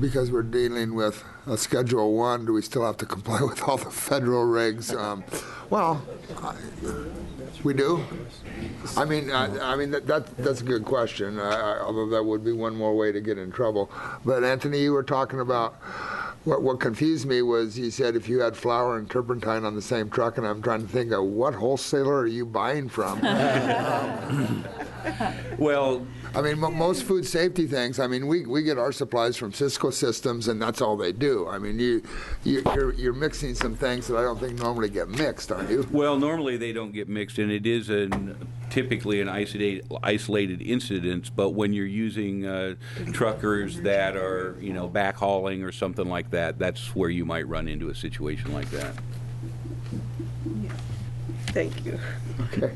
because we're dealing with a Schedule 1, do we still have to comply with all the federal regs? We do. That's a good question, although that would be one more way to get in trouble. But Anthony, you were talking about, what confused me was you said if you had flour and turpentine on the same truck, and I'm trying to think of what wholesaler are you buying from? Well, most food safety things, we get our supplies from Cisco Systems, and that's all they do. You're mixing some things that I don't think normally get mixed, aren't you? Well, normally they don't get mixed, and it is typically an isolated incident, but when you're using truckers that are, backhauling or something like that, that's where you might run into a situation like that. Yeah. Thank you. Okay.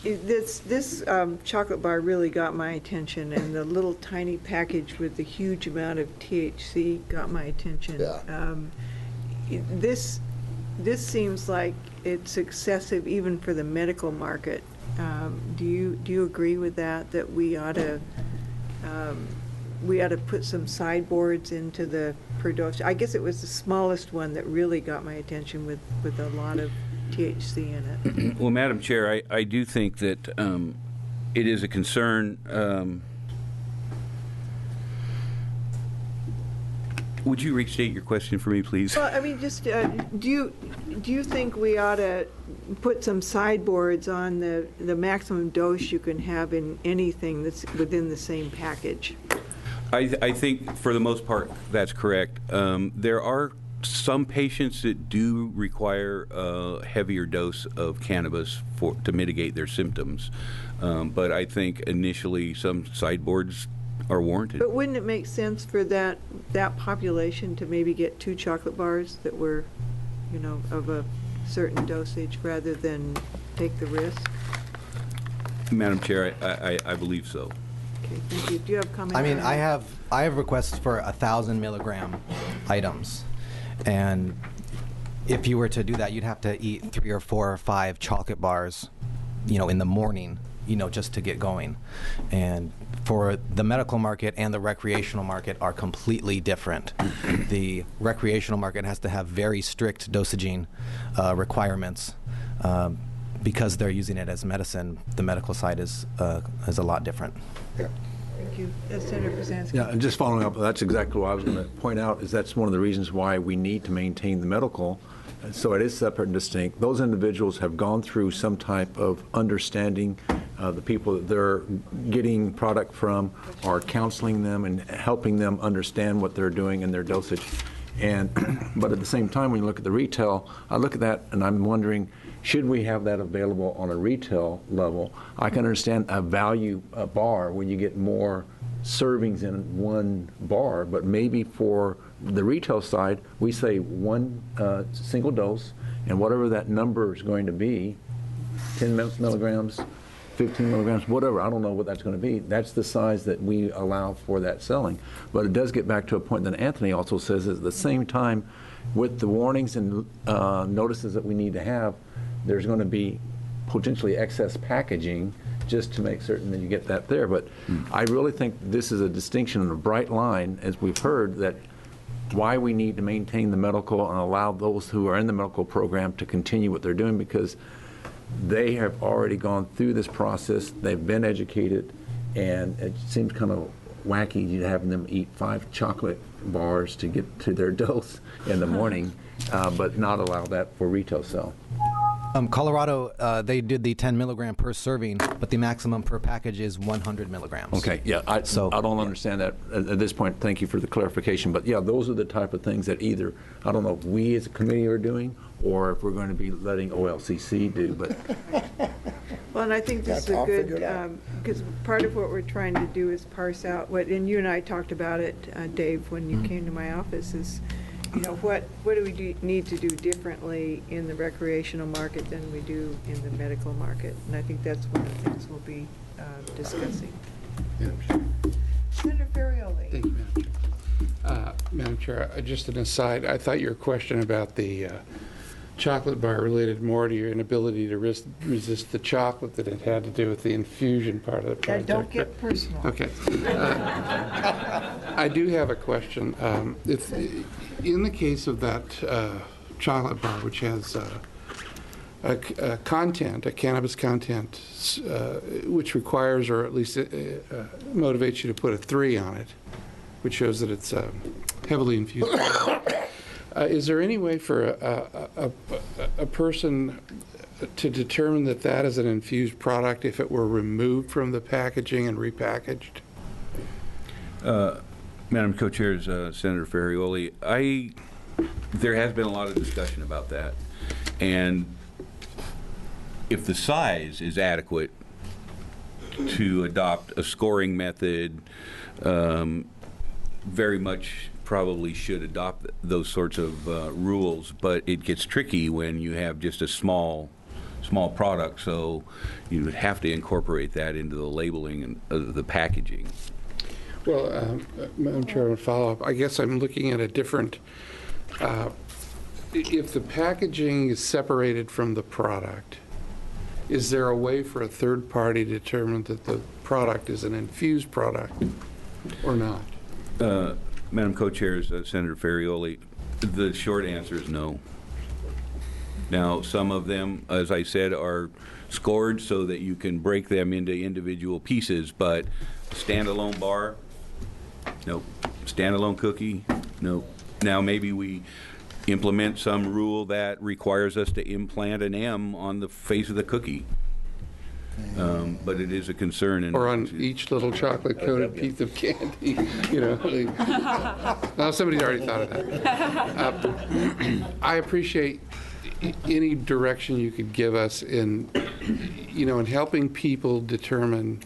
This chocolate bar really got my attention, and the little tiny package with the huge amount of THC got my attention. Yeah. This seems like it's excessive even for the medical market. Do you agree with that? That we ought to put some sideboards into the per dose? I guess it was the smallest one that really got my attention with a lot of THC in it. Well, Madam Chair, I do think that it is a concern. Would you restate your question for me, please? Well, just do you think we ought to put some sideboards on the maximum dose you can have in anything that's within the same package? I think for the most part that's correct. There are some patients that do require a heavier dose of cannabis to mitigate their symptoms, but I think initially some sideboards are warranted. But wouldn't it make sense for that population to maybe get 2 chocolate bars that were, of a certain dosage rather than take the risk? Madam Chair, I believe so. Okay, thank you. Do you have comments? I have requests for 1,000 milligram items, and if you were to do that, you'd have to eat 3 or 4 or 5 chocolate bars, in the morning, just to get going. And for the medical market and the recreational market are completely different. The recreational market has to have very strict dosaging requirements because they're using it as medicine. The medical side is a lot different. Yeah. Thank you. Senator Brzezinski. Yeah, and just following up, that's exactly what I was going to point out, is that's one of the reasons why we need to maintain the medical, so it is separate and distinct. Those individuals have gone through some type of understanding The people that they're getting product from are counseling them and helping them understand what they're doing in their dosage. And but at the same time, when you look at the retail, I look at that and I'm wondering, should we have that available on a retail level? I can understand a value bar when you get more servings in one bar, but maybe for the retail side, we say one single dose, and whatever that number is going to be, 10 milligrams, 15 milligrams, whatever, I don't know what that's going to be. That's the size that we allow for that selling. But it does get back to a point that Anthony also says, at the same time, with the warnings and notices that we need to have, there's going to be potentially excess packaging just to make certain that you get that there. But I really think this is a distinction and a bright line, as we've heard, that why we need to maintain the medical and allow those who are in the medical program to continue what they're doing, because they have already gone through this process, they've been educated, and it seems kind of wacky you having them eat 5 chocolate bars to get to their dose in the morning, but not allow that for retail sale. Colorado, they did the 10 milligram per serving, but the maximum per package is 100 milligrams. Okay, yeah, I don't understand that at this point. Thank you for the clarification. But yeah, those are the type of things that either, I don't know if we as a committee are doing, or if we're going to be letting OLCC do. But well, and I think this is a good, because part of what we're trying to do is parse out what, and you and I talked about it, Dave, when you came to my office, is, you know, what do we need to do differently in the recreational market than we do in the medical market? And I think that's one of the things we'll be discussing. Senator Ferrioli. Thank you, Madam Chair. Madam Chair, just an aside, I thought your question about the chocolate bar related more to your inability to resist the chocolate than it had to do with the infusion part of the project. Don't get personal. Okay. I do have a question. If, in the case of that chocolate bar, which has a cannabis content, which requires, or at least motivates you to put a 3 on it, which shows that it's heavily infused. Is there any way for a person to determine that that is an infused product if it were removed from the packaging and repackaged? Madam Co-Chair, Senator Ferrioli, there has been a lot of discussion about that, and if the size is adequate to adopt a scoring method, very much probably should adopt those sorts of rules, but it gets tricky when you have just a small product, so you would have to incorporate that into the labeling and the packaging. Well, Madam Chair, a follow-up. I guess I'm looking at a different, if the packaging is separated from the product, is there a way for a third party to determine that the product is an infused product or not? Madam Co-Chair, Senator Ferrioli, the short answer is no. Now, some of them, as I said, are scored so that you can break them into individual pieces, but standalone bar, nope. Standalone cookie, nope. Now, maybe we implement some rule that requires us to implant an M on the face of the cookie. But it is a concern. Or on each little chocolate-coated piece of candy, you know. Well, somebody's already thought of that. I appreciate any direction you could give us in, you know, in helping people determine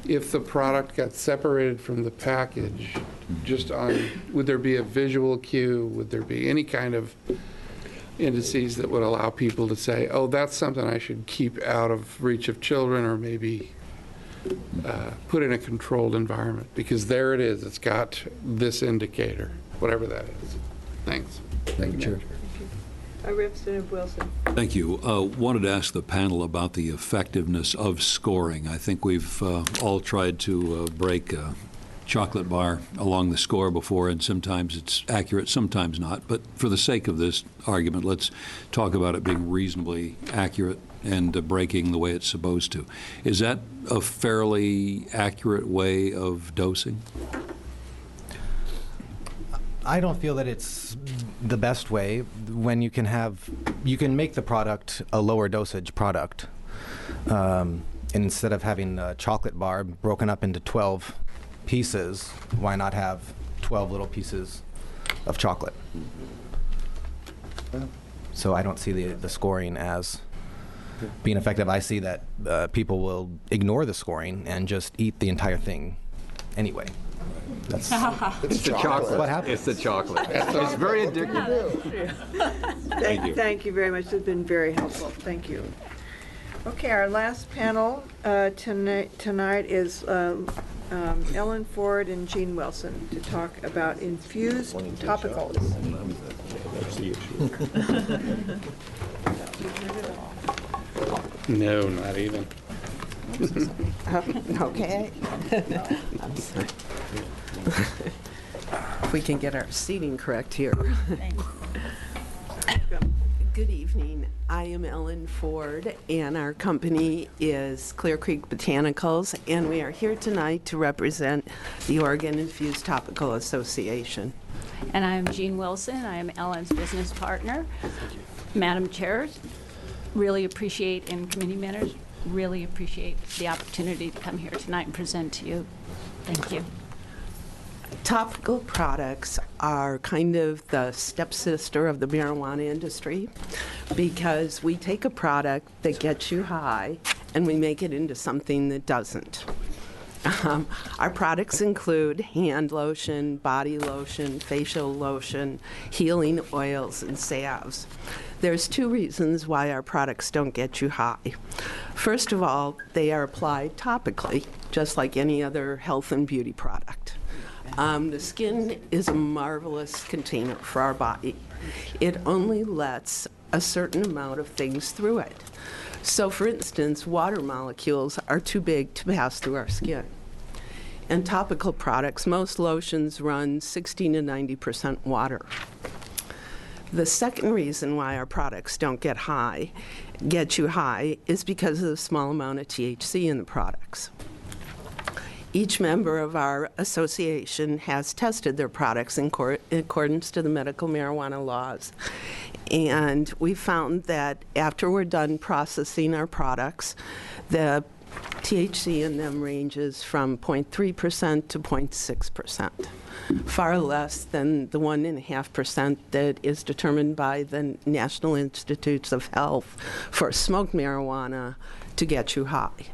if the product got separated from the package, just on, would there be a visual cue? Would there be any kind of indices that would allow people to say, oh, that's something I should keep out of reach of children, or maybe put in a controlled environment? Because there it is. It's got this indicator, whatever that is. Thanks. Thank you, Chair. Representative Wilson. Thank you. Wanted to ask the panel about the effectiveness of scoring. I think we've all tried to break a chocolate bar along the score before, and sometimes it's accurate, sometimes not. But for the sake of this argument, let's talk about it being reasonably accurate and breaking the way it's supposed to. Is that a fairly accurate way of dosing? I don't feel that it's the best way when you can make the product a lower dosage product. And instead of having a chocolate bar broken up into 12 pieces, why not have 12 little pieces of chocolate? So I don't see the scoring as being effective. I see that people will ignore the scoring and just eat the entire thing anyway. That's It's the chocolate. What happens? It's the chocolate. It's very addictive. Thank you very much. It's been very helpful. Thank you. Okay, our last panel tonight is Ellen Ford and Jean Wilson to talk about infused topicals. That's the issue. No, not even. Okay. I'm sorry. If we can get our seating correct here. Good evening. I am Ellen Ford, and our company is Clear Creek Botanicals, and we are here tonight to represent the Oregon Infused Topical Association. And I'm Jean Wilson. I am Ellen's business partner. Madam Chair, really appreciate, and committee members, really appreciate the opportunity to come here tonight and present to you. Thank you. Topical products are kind of the stepsister of the marijuana industry because we take a product that gets you high and we make it into something that doesn't. Our products include hand lotion, body lotion, facial lotion, healing oils, and salves. There's two reasons why our products don't get you high. First of all, they are applied topically, just like any other health and beauty product. The skin is a marvelous container for our body. It only lets a certain amount of things through it. So, for instance, water molecules are too big to pass through our skin. And topical products, most lotions run 60 to 90% water. The second reason why our products don't get you high, is because of the small amount of THC in the products. Each member of our association has tested their products in accordance to the medical marijuana laws. And we found that after we're done processing our products, the THC in them ranges from 0.3% to 0.6%, far less than the 1.5% that is determined by the National Institutes of Health for smoked marijuana to get you high.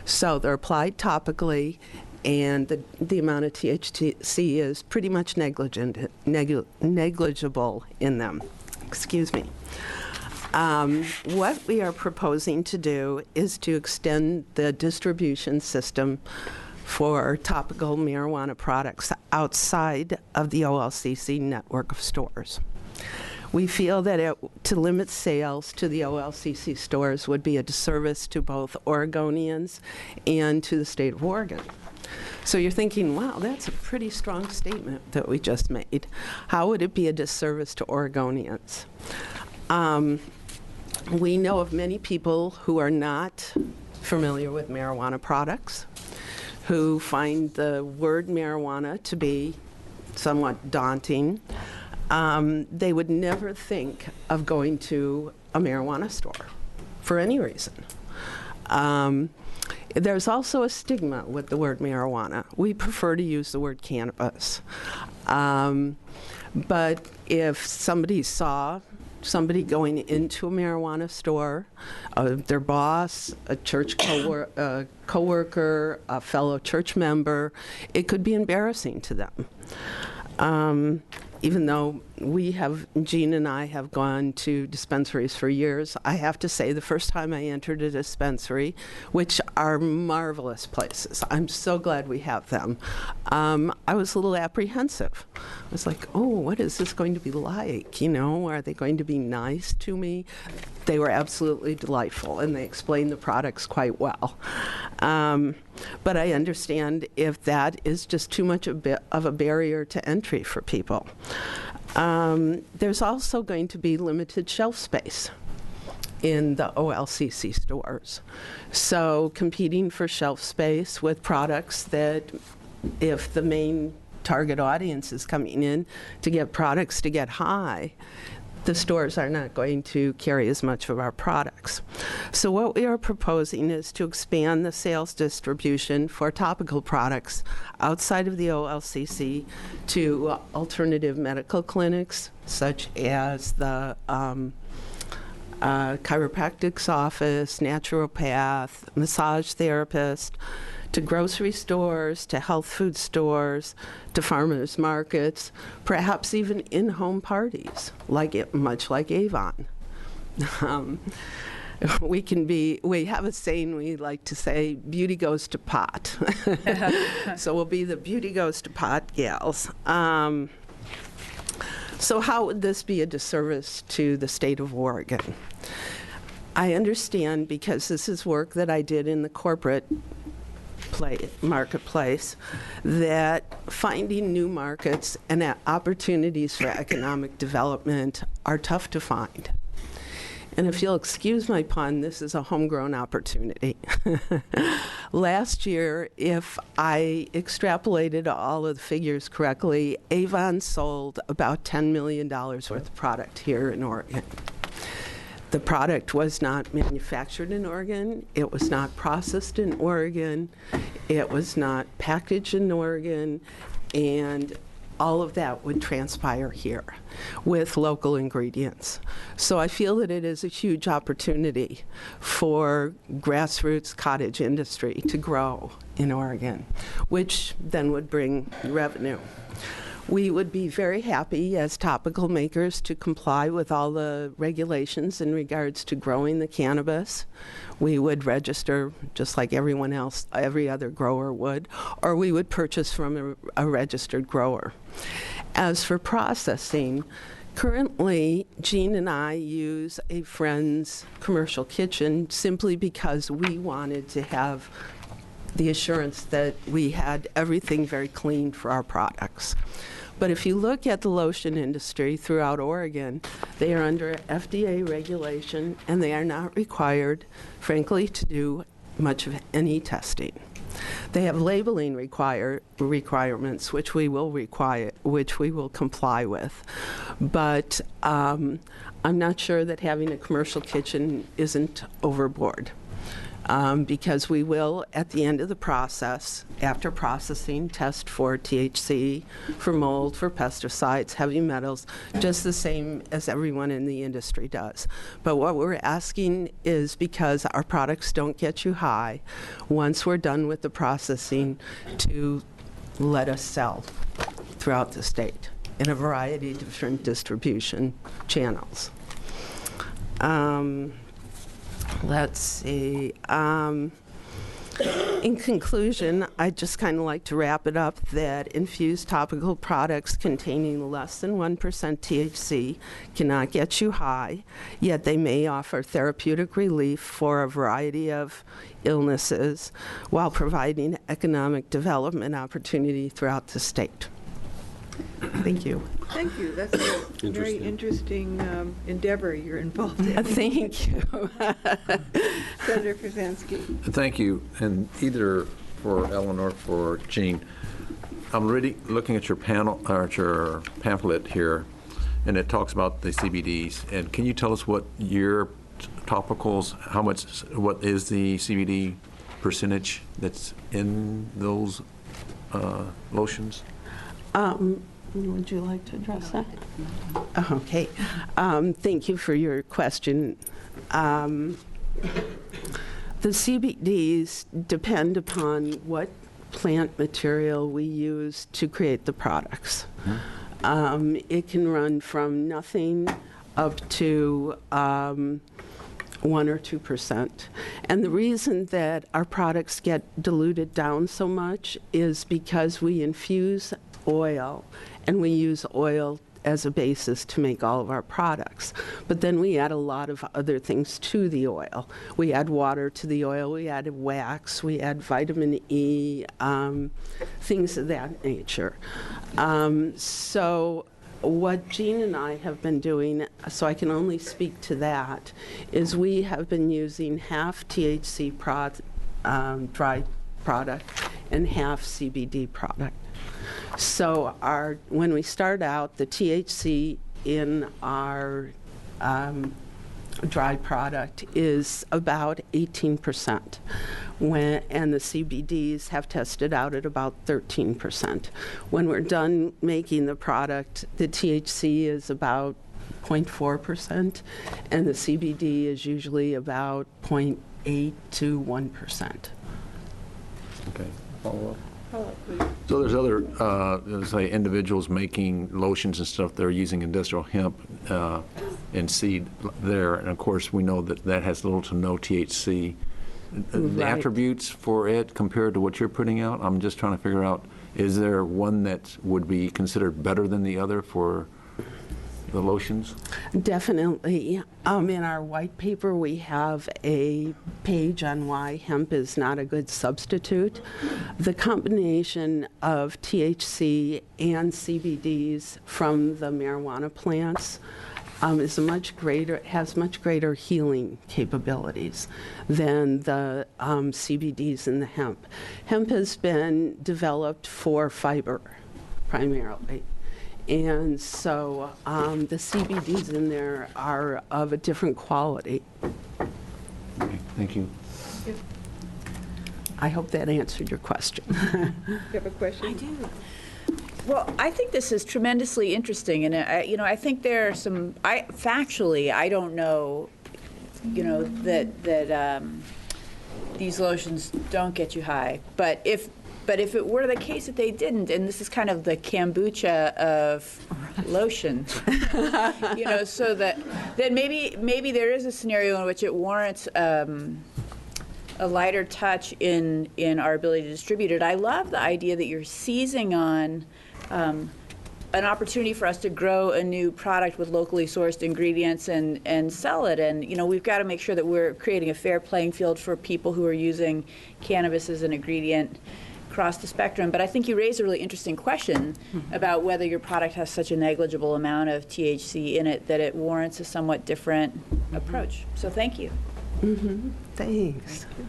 So they're applied topically, and the amount of THC is pretty much negligible in them. Excuse me. What we are proposing to do is to extend the distribution system for topical marijuana products outside of the OLCC network of stores. We feel that to limit sales to the OLCC stores would be a disservice to both Oregonians and to the state of Oregon. So you're thinking, wow, that's a pretty strong statement that we just made. How would it be a disservice to Oregonians? We know of many people who are not familiar with marijuana products, who find the word marijuana to be somewhat daunting. They would never think of going to a marijuana store for any reason. There's also a stigma with the word marijuana. We prefer to use the word cannabis. But if somebody saw somebody going into a marijuana store, their boss, a church coworker, a fellow church member, it could be embarrassing to them. Even though Jean and I have gone to dispensaries for years, I have to say the first time I entered a dispensary, which are marvelous places, I'm so glad we have them, I was a little apprehensive. I was like, oh, what is this going to be like? You know, are they going to be nice to me? They were absolutely delightful, and they explained the products quite well. But I understand if that is just too much of a barrier to entry for people. There's also going to be limited shelf space in the OLCC stores. So competing for shelf space with products that, if the main target audience is coming in to get products to get high, the stores are not going to carry as much of our products. So what we are proposing is to expand the sales distribution for topical products outside of the OLCC to alternative medical clinics, such as the chiropractic's office, naturopath, massage therapist, to grocery stores, to health food stores, to farmers markets, perhaps even in-home parties, much like Avon. We have a saying we like to say, beauty goes to pot. So we'll be the beauty goes to pot gals. So how would this be a disservice to the state of Oregon? I understand, because this is work that I did in the corporate marketplace, that finding new markets and opportunities for economic development are tough to find. And if you'll excuse my pun, this is a homegrown opportunity. Last year, if I extrapolated all of the figures correctly, Avon sold about $10 million worth of product here in Oregon. The product was not manufactured in Oregon, it was not processed in Oregon, it was not packaged in Oregon, and all of that would transpire here with local ingredients. So I feel that it is a huge opportunity for grassroots cottage industry to grow in Oregon, which then would bring revenue. We would be very happy as topical makers to comply with all the regulations in regards to growing the cannabis. We would register just like everyone else, every other grower would, or we would purchase from a registered grower. As for processing, currently, Jean and I use a friend's commercial kitchen simply because we wanted to have the assurance that we had everything very clean for our products. But if you look at the lotion industry throughout Oregon, they are under FDA regulation, and they are not required, frankly, to do much of any testing. They have labeling requirements, which we will comply with. But I'm not sure that having a commercial kitchen isn't overboard. Because we will, at the end of the process, after processing, test for THC, for mold, for pesticides, heavy metals, just the same as everyone in the industry does. But what we're asking is, because our products don't get you high, once we're done with the processing, to let us sell throughout the state in a variety of different distribution channels. Let's see. In conclusion, I'd just kind of like to wrap it up that infused topical products containing less than 1% THC cannot get you high, yet they may offer therapeutic relief for a variety of illnesses while providing economic development opportunity throughout the state. Thank you. Thank you. That's a very interesting endeavor you're involved in. Thank you. Senator Krasinski. Thank you. And either for Ellen or for Jean, I'm really looking at your panel or your pamphlet here, and it talks about the CBDs. And can you tell us what your topicals, what is the CBD percentage that's in those lotions? Would you like to address that? Okay. Thank you for your question. The CBDs depend upon what plant material we use to create the products. It can run from nothing up to 1 or 2%. And the reason that our products get diluted down so much is because we infuse oil, and we use oil as a basis to make all of our products. But then we add a lot of other things to the oil. We add water to the oil, we add wax, we add vitamin E, things of that nature. So what Jean and I have been doing, so I can only speak to that, is we have been using half THC dry product and half CBD product. So when we start out, the THC in our dry product is about 18%, and the CBDs have tested out at about 13%. When we're done making the product, the THC is about 0.4%, and the CBD is usually about 0.8 to 1%. Okay, follow up. So there's other, let's say, individuals making lotions and stuff that are using industrial hemp and seed there, and of course we know that that has little to no THC. The Right. attributes for it compared to what you're putting out, I'm just trying to figure out, is there one that would be considered better than the other for the lotions? Definitely. In our white paper, we have a page on why hemp is not a good substitute. The combination of THC and CBDs from the marijuana plants is has much greater healing capabilities than the CBDs in the hemp. Hemp has been developed for fiber, primarily. And so the CBDs in there are of a different quality. Okay, thank you. I hope that answered your question. You have a question? I do. Well, I think this is tremendously interesting, and I think there are some. Factually, I don't know, that these lotions don't get you high, but if it were the case that they didn't, and this is kind of the kombucha of lotion, so that maybe there is a scenario in which it warrants a lighter touch in our ability to distribute it. I love the idea that you're seizing on an opportunity for us to grow a new product with locally sourced ingredients and sell it. And, we've got to make sure that we're creating a fair playing field for people who are using cannabis as an ingredient across the spectrum. But I think you raised a really interesting question about whether your product has such a negligible amount of THC in it that it warrants a somewhat different approach. So thank you. Mm-hmm. Thanks. Thank you.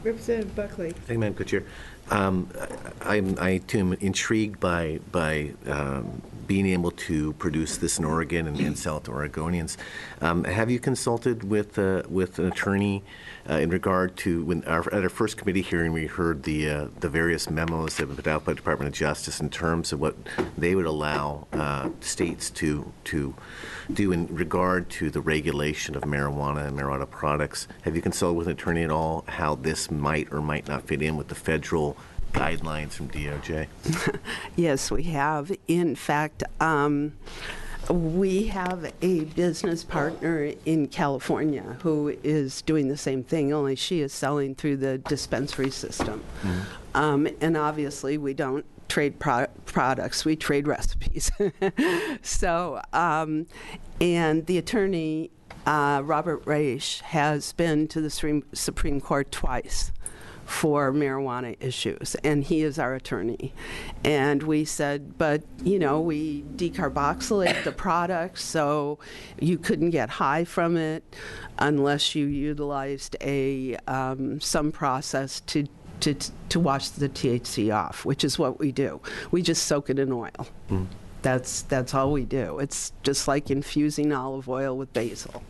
Representative Buckley. Thank you, Madam Co-Chair. I too am intrigued by being able to produce this in Oregon and sell it to Oregonians. Have you consulted with an attorney in regard to at our first committee hearing we heard the various memos that have been put out by the Department of Justice in terms of what they would allow states to do in regard to the regulation of marijuana and marijuana products? Have you consulted with an attorney at all how this might or might not fit in with the federal guidelines from DOJ? Yes, we have. In fact, we have a business partner in California who is doing the same thing, only she is selling through the dispensary system. And obviously, we don't trade products, we trade recipes. So, and the attorney, Robert Raish, has been to the Supreme Court twice for marijuana issues, and he is our attorney. And we said, but, we decarboxylate the product, so you couldn't get high from it unless you utilized some process to wash the THC off, which is what we do. We just soak it in oil. That's all we do. It's just like infusing olive oil with basil.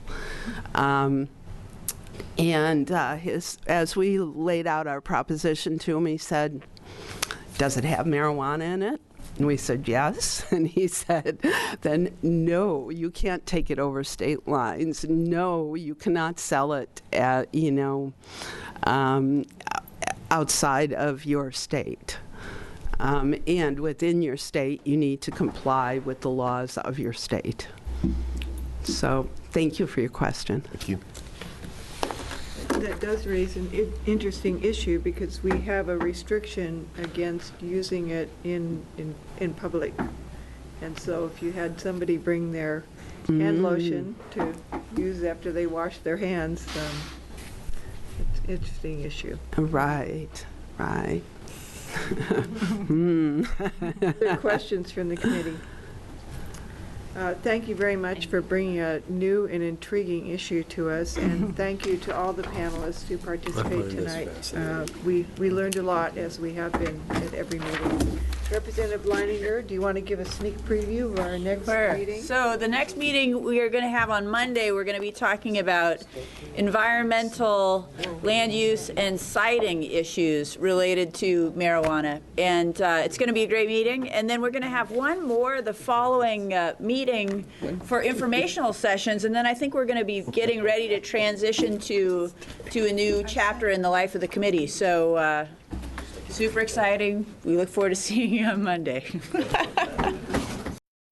And as we laid out our proposition to him, he said, does it have marijuana in it? And we said, yes. And he said, then no, you can't take it over state lines. No, you cannot sell it at, outside of your state. And within your state, you need to comply with the laws of your state. So thank you for your question. Thank you. That does raise an interesting issue because we have a restriction against using it in public. And so if you had somebody bring their hand lotion to use after they wash their hands, it's an interesting issue. Right. Other questions from the committee? Thank you very much for bringing a new and intriguing issue to us, and thank you to all the panelists who participate tonight. We learned a lot, as we have been at every meeting. Representative Leininger, do you want to give a sneak preview of our next meeting? So the next meeting we are going to have on Monday, we're going to be talking about environmental, land use, and siting issues related to marijuana. And it's going to be a great meeting. And then we're going to have one more the following meeting for informational sessions. And then I think we're going to be getting ready to transition to a new chapter in the life of the committee. So super exciting. We look forward to seeing you on Monday.